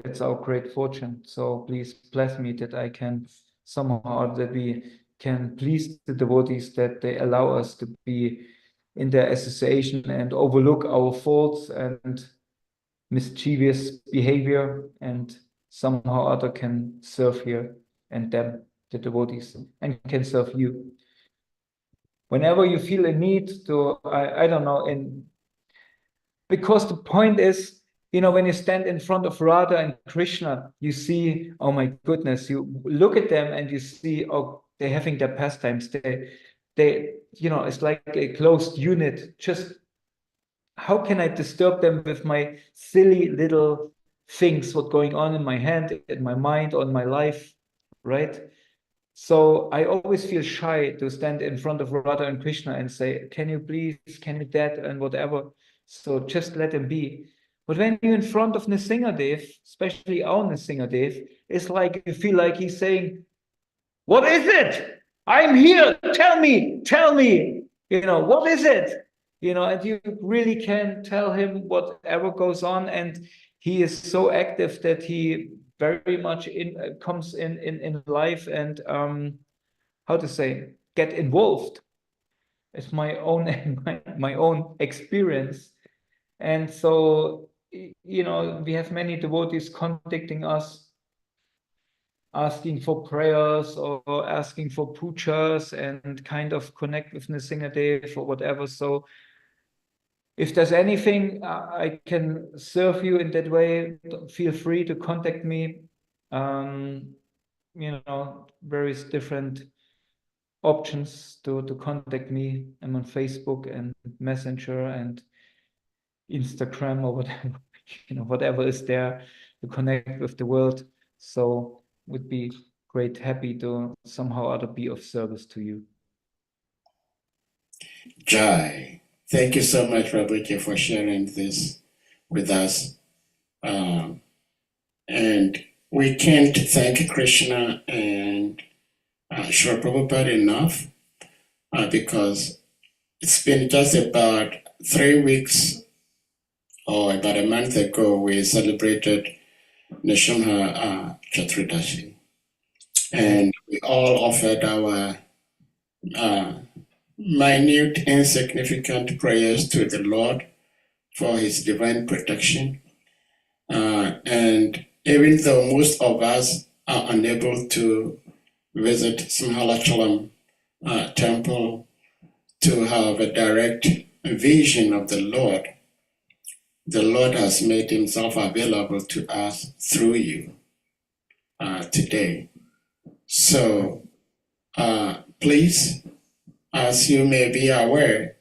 Speaker 1: that's our great fortune. So please bless me that I can somehow, that we can please the devotees, that they allow us to be in their association and overlook our faults and mischievous behavior, and somehow other can serve here, and them, the devotees, and can serve you. Whenever you feel a need to, I don't know, because the point is, you know, when you stand in front of Radha and Krishna, you see, oh my goodness, you look at them and you see, oh, they're having their pastimes. They, you know, it's like a closed unit. Just how can I disturb them with my silly little things, what's going on in my hand, in my mind, on my life, right? So I always feel shy to stand in front of Radha and Krishna and say, can you please, can you that, and whatever. So just let them be. But when you're in front of Nrsingadev, especially our Nrsingadev, it's like you feel like he's saying, what is it? I'm here. Tell me, you know, what is it? You know, and you really can tell him whatever goes on. And he is so active that he very much comes in life and how to say, get involved. It's my own my own experience. And so, you know, we have many devotees contacting us, asking for prayers or asking for pujas and kind of connect with Nrsingadev or whatever. So if there's anything I can serve you in that way, feel free to contact me. You know, various different options to contact me. I'm on Facebook and Messenger and Instagram or whatever, you know, whatever is there to connect with the world. So would be great, happy to somehow or other be of service to you.
Speaker 2: Jai. Thank you so much, Prabhuji, for sharing this with us. And we can't thank Krishna and Srila Prabhupada enough because it's been just about 3 weeks or about a month ago, we celebrated Nishimha Chaturdashi. And we all offered our minute, insignificant prayers to the Lord for his divine protection. And even though most of us are unable to visit Simhalachalam temple to have a direct vision of the Lord has made himself available to us through you today. So please, as you may be aware,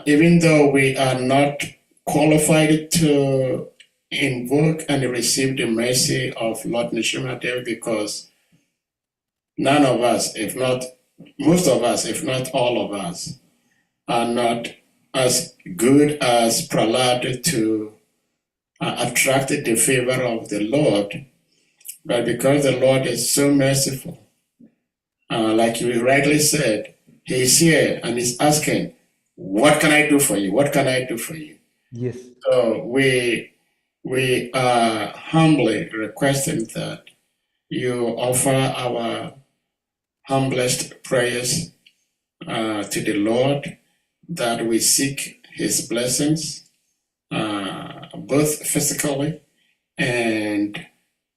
Speaker 2: even though we are not qualified to invoke and receive the mercy of Lord Nrsimhadev, because none of us, if not most of us, if not all of us, are not as good as Prahlad to attract the favor of the Lord, but because the Lord is so merciful, like you rightly said, he's here and he's asking, what can I do for you? What can I do for you?
Speaker 1: Yes.
Speaker 2: So we are humbly requesting that you offer our humblest prayers to the Lord, that we seek his blessings, both physically and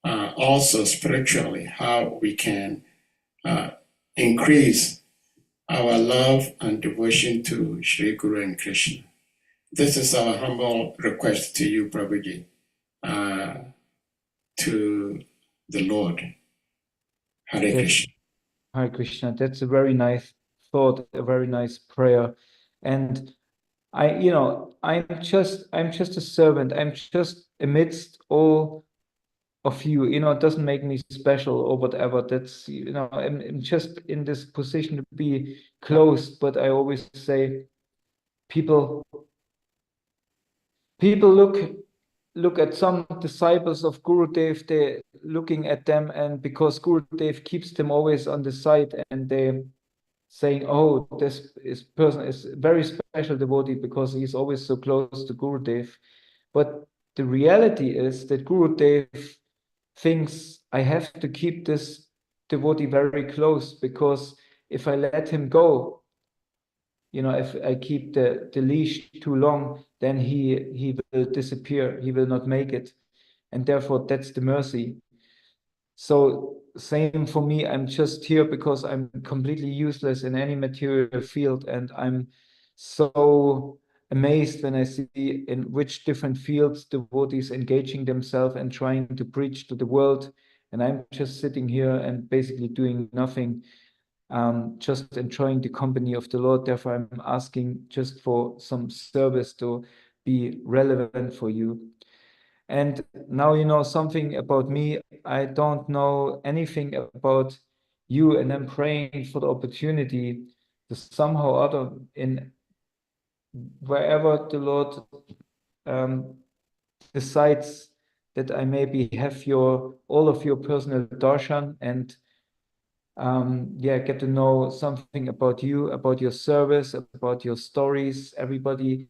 Speaker 2: also spiritually, how we can increase our love and devotion to Sri Guru and Krishna. This is our humble request to you, Prabhuji, to the Lord. Hare Krishna.
Speaker 1: Hare Krishna. That's a very nice thought, a very nice prayer. And you know, I'm just a servant. I'm just amidst all of you. You know, it doesn't make me special or whatever. That's, you know, I'm just in this position to be close. But I always say, people look at some disciples of Gurudev, they're looking at them, and because Gurudev keeps them always on the side, and they saying, oh, this person is very special devotee because he's always so close to Gurudev. But the reality is that Gurudev thinks I have to keep this devotee very close, because if I let him go, if I keep the leash too long, then he will disappear. He will not make it. And therefore, that's the mercy. So same for me. I'm just here because I'm completely useless in any material field. And I'm so amazed when I see in which different fields devotees engaging themselves and trying to preach to the world. And I'm just sitting here and basically doing nothing, just enjoying the company of the Lord. Therefore, I'm asking just for some service to be relevant for you. And now you know something about me. I don't know anything about you, and I'm praying for the opportunity to somehow or other, in wherever the Lord decides, that I maybe have all of your personal darshan, and get to know something about you, about your service, about your stories. Everybody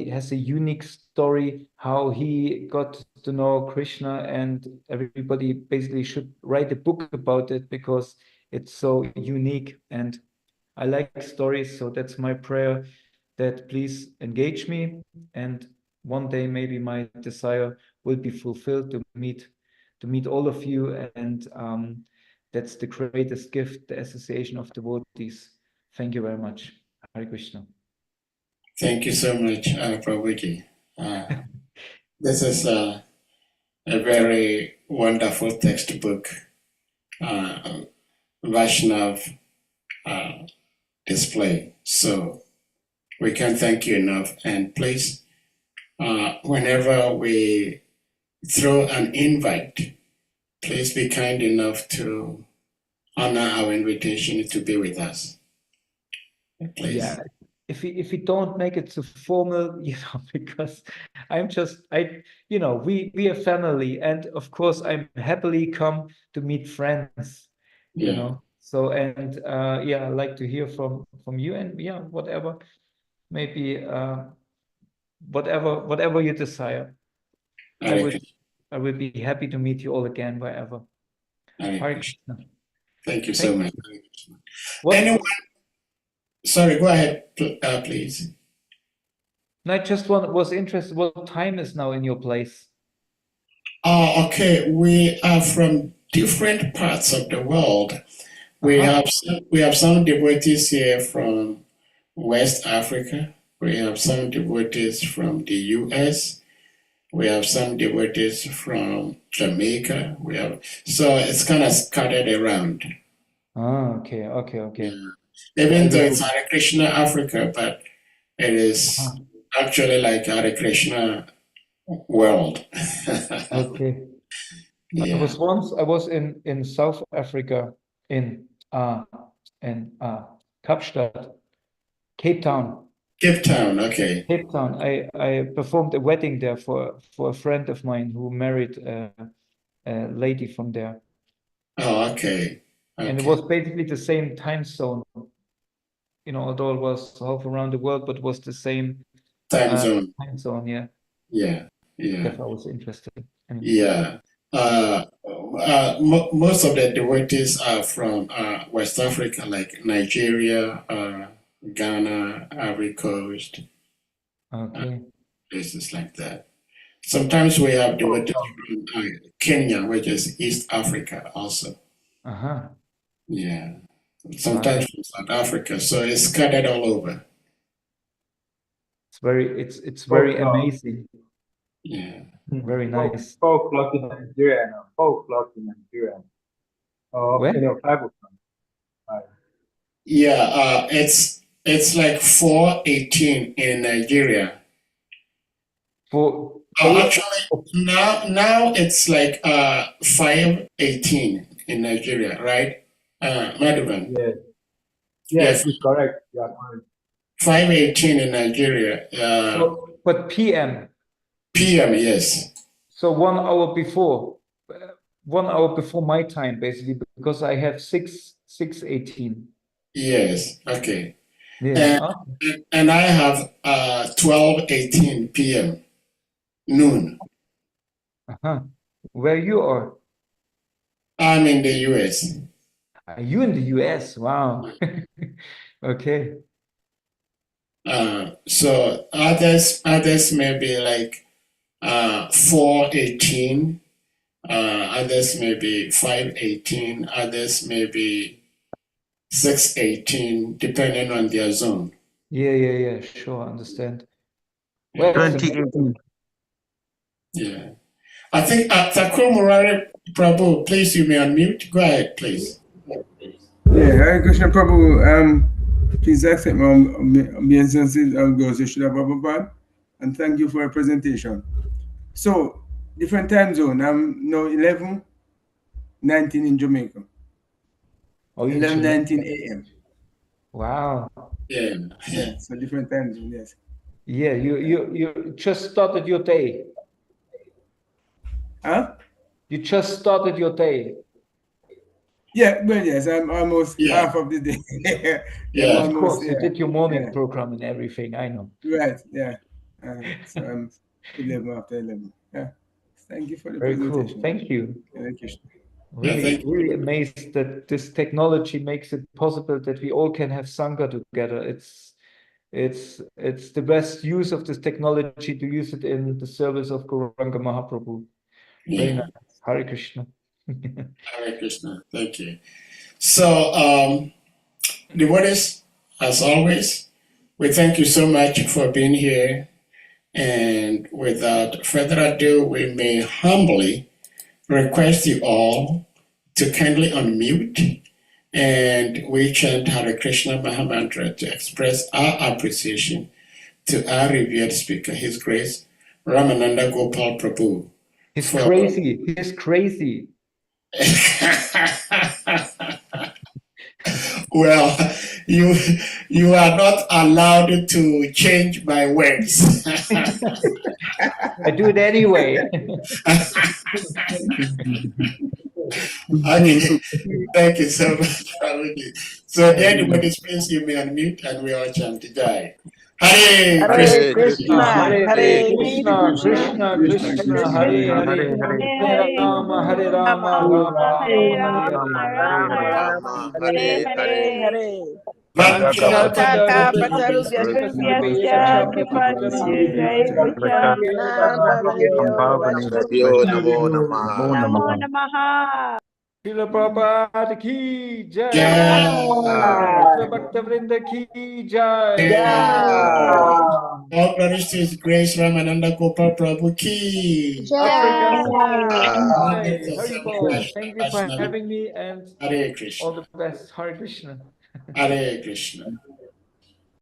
Speaker 1: has a unique story, how he got to know Krishna, and everybody basically should write a book about it, because it's so unique. And I like stories, so that's my prayer, that please engage me, and one day maybe my desire will be fulfilled to meet all of you. And that's the greatest gift, the association of devotees. Thank you very much. Hare Krishna.
Speaker 2: Thank you so much, Prabhuji. This is a very wonderful textbook, Vaishnav display. So we can't thank you enough. And please, whenever we throw an invite, please be kind enough to honor our invitation to be with us. Please.
Speaker 1: Yeah. If we don't make it so formal, because we are family, and of course I'm happily come to meet friends, So, and I'd like to hear from you, and whatever, maybe whatever you desire. I will be happy to meet you all again wherever. Hare Krishna.
Speaker 2: Thank you so much.
Speaker 1: Anyone?
Speaker 2: Sorry, go ahead, please.
Speaker 1: No, I just was interested, what time is now in your place?
Speaker 2: Okay, we are from different parts of the world. We have some devotees here from West Africa. We have some devotees from the US. We have some devotees from Jamaica. So it's kind of scattered around.
Speaker 1: Okay.
Speaker 2: Yeah. Even though it's Hare Krishna Africa, but it is actually like Hare Krishna world.
Speaker 1: Okay.
Speaker 2: Yeah.
Speaker 1: I was in South Africa, in Kapstadt, Cape Town.
Speaker 2: Cape Town, okay.
Speaker 1: Cape Town. I performed a wedding there for a friend of mine who married a lady from there.
Speaker 2: Oh, okay.
Speaker 1: And it was basically the same time zone, although it was half around the world, but it was the same
Speaker 2: time zone.
Speaker 1: Time zone, yeah.
Speaker 2: Yeah.
Speaker 1: Therefore, I was interested. Anyway.
Speaker 2: Yeah. Most of the devotees are from West Africa, like Nigeria, Ghana, Ivory Coast.
Speaker 1: Okay.
Speaker 2: Places like that. Sometimes we have devotees from Kenya, which is East Africa also. Yeah. Sometimes from South Africa. So it's scattered all over.
Speaker 1: It's very amazing.
Speaker 2: Yeah.
Speaker 1: Very nice.
Speaker 4: 4 o'clock in Nigeria now. 4 o'clock in Nigeria.
Speaker 1: Where?
Speaker 4: 5 o'clock.
Speaker 2: Yeah, it's like 4:18 in Nigeria. Actually, now it's like 5:18 in Nigeria, right? Madhavan?
Speaker 4: Yes, it's correct. Yeah,
Speaker 2: 5:18 in Nigeria.
Speaker 1: But PM.
Speaker 2: PM, yes.
Speaker 1: So 1 hour before. 1 hour before my time, basically, because I have 6:18.
Speaker 2: Yes, okay.
Speaker 1: Yeah.
Speaker 2: And I have 12:18 PM. noon.
Speaker 1: Where you are?
Speaker 2: I'm in the US.
Speaker 1: Are you in the US? Wow. Okay.
Speaker 2: So others may be like 4:18, others may be 5:18, others may be 6:18, depending on their zone.
Speaker 1: Yeah. Sure, understand.
Speaker 2: Yeah.
Speaker 1: Well, it's
Speaker 3: 2018.
Speaker 2: Yeah. I think Thakur Murari Prabhu, please, you may unmute. Go ahead, please.
Speaker 6: Yeah, Hare Krishna Prabhu, please accept my obeisances of those who should have Prabhupada, and thank you for your presentation. So, different time zone. I'm now 11:19 in Jamaica.
Speaker 1: Oh, you
Speaker 6: 11:19 a.m.
Speaker 1: Wow.
Speaker 2: Yeah.
Speaker 6: Yeah, so different time zone, yes.
Speaker 1: Yeah, you just started your day.
Speaker 6: Huh?
Speaker 1: You just started your day.
Speaker 6: Yeah, well, yes, I'm almost
Speaker 2: Yeah.
Speaker 6: half of the day.
Speaker 2: Yeah.
Speaker 1: Of course,
Speaker 6: almost,
Speaker 1: you did your morning
Speaker 6: yeah.
Speaker 1: program and everything, I know.
Speaker 6: Right, yeah. So I'm 11 after 11. Yeah. Thank you for the
Speaker 1: Very cool.
Speaker 6: presentation.
Speaker 1: Thank you.
Speaker 6: Hare Krishna.
Speaker 1: Really,
Speaker 2: thank you.
Speaker 1: really amazed that this technology makes it possible that we all can have Sangha together. It's the best use of this technology to use it in the service of Gauranga Mahaprabhu. Very
Speaker 2: Yeah.
Speaker 1: nice. Hare Krishna.
Speaker 2: Hare Krishna. Thank you. So, devotees, as always, we thank you so much for being here. And without further ado, we may humbly request you all to kindly unmute and we chant Hare Krishna Mahamantra to express our appreciation to our revered speaker, His Grace Ramananda Gopal Prabhu.
Speaker 1: He's crazy. He's crazy.
Speaker 2: Well, you are not allowed to change my words.
Speaker 1: I do it anyway.
Speaker 2: Okay, thank you so much, family. So, anybody's please you may unmute and we all chant Jai. Hare
Speaker 7: Hare
Speaker 2: Krishna.
Speaker 7: Krishna, Hare
Speaker 1: Krishna,
Speaker 7: Krishna,
Speaker 1: Krishna, Hare Hare, Hare Rama, Rama
Speaker 7: Hare
Speaker 1: Rama, Hare
Speaker 7: Rama,
Speaker 1: Hare.
Speaker 7: Rama Rama, Hare Hare.
Speaker 1: Vancha
Speaker 7: Patarubhyasya Kripa Sindhubhyasya Bhavanebhyo
Speaker 3: Yo namo namaha.
Speaker 7: Namo Namaha.
Speaker 1: Srila Prabhupada ki jai.
Speaker 2: Jai.
Speaker 1: Srila Bhakta Vrinda ki jai.
Speaker 2: All glories to His Grace Ramananda Gopal Prabhu Ki.
Speaker 1: Africa.
Speaker 2: Jai.
Speaker 1: Haribol. Thank you for having me and
Speaker 2: Hare Krishna.
Speaker 1: all the best. Hare Krishna.
Speaker 2: Hare Krishna.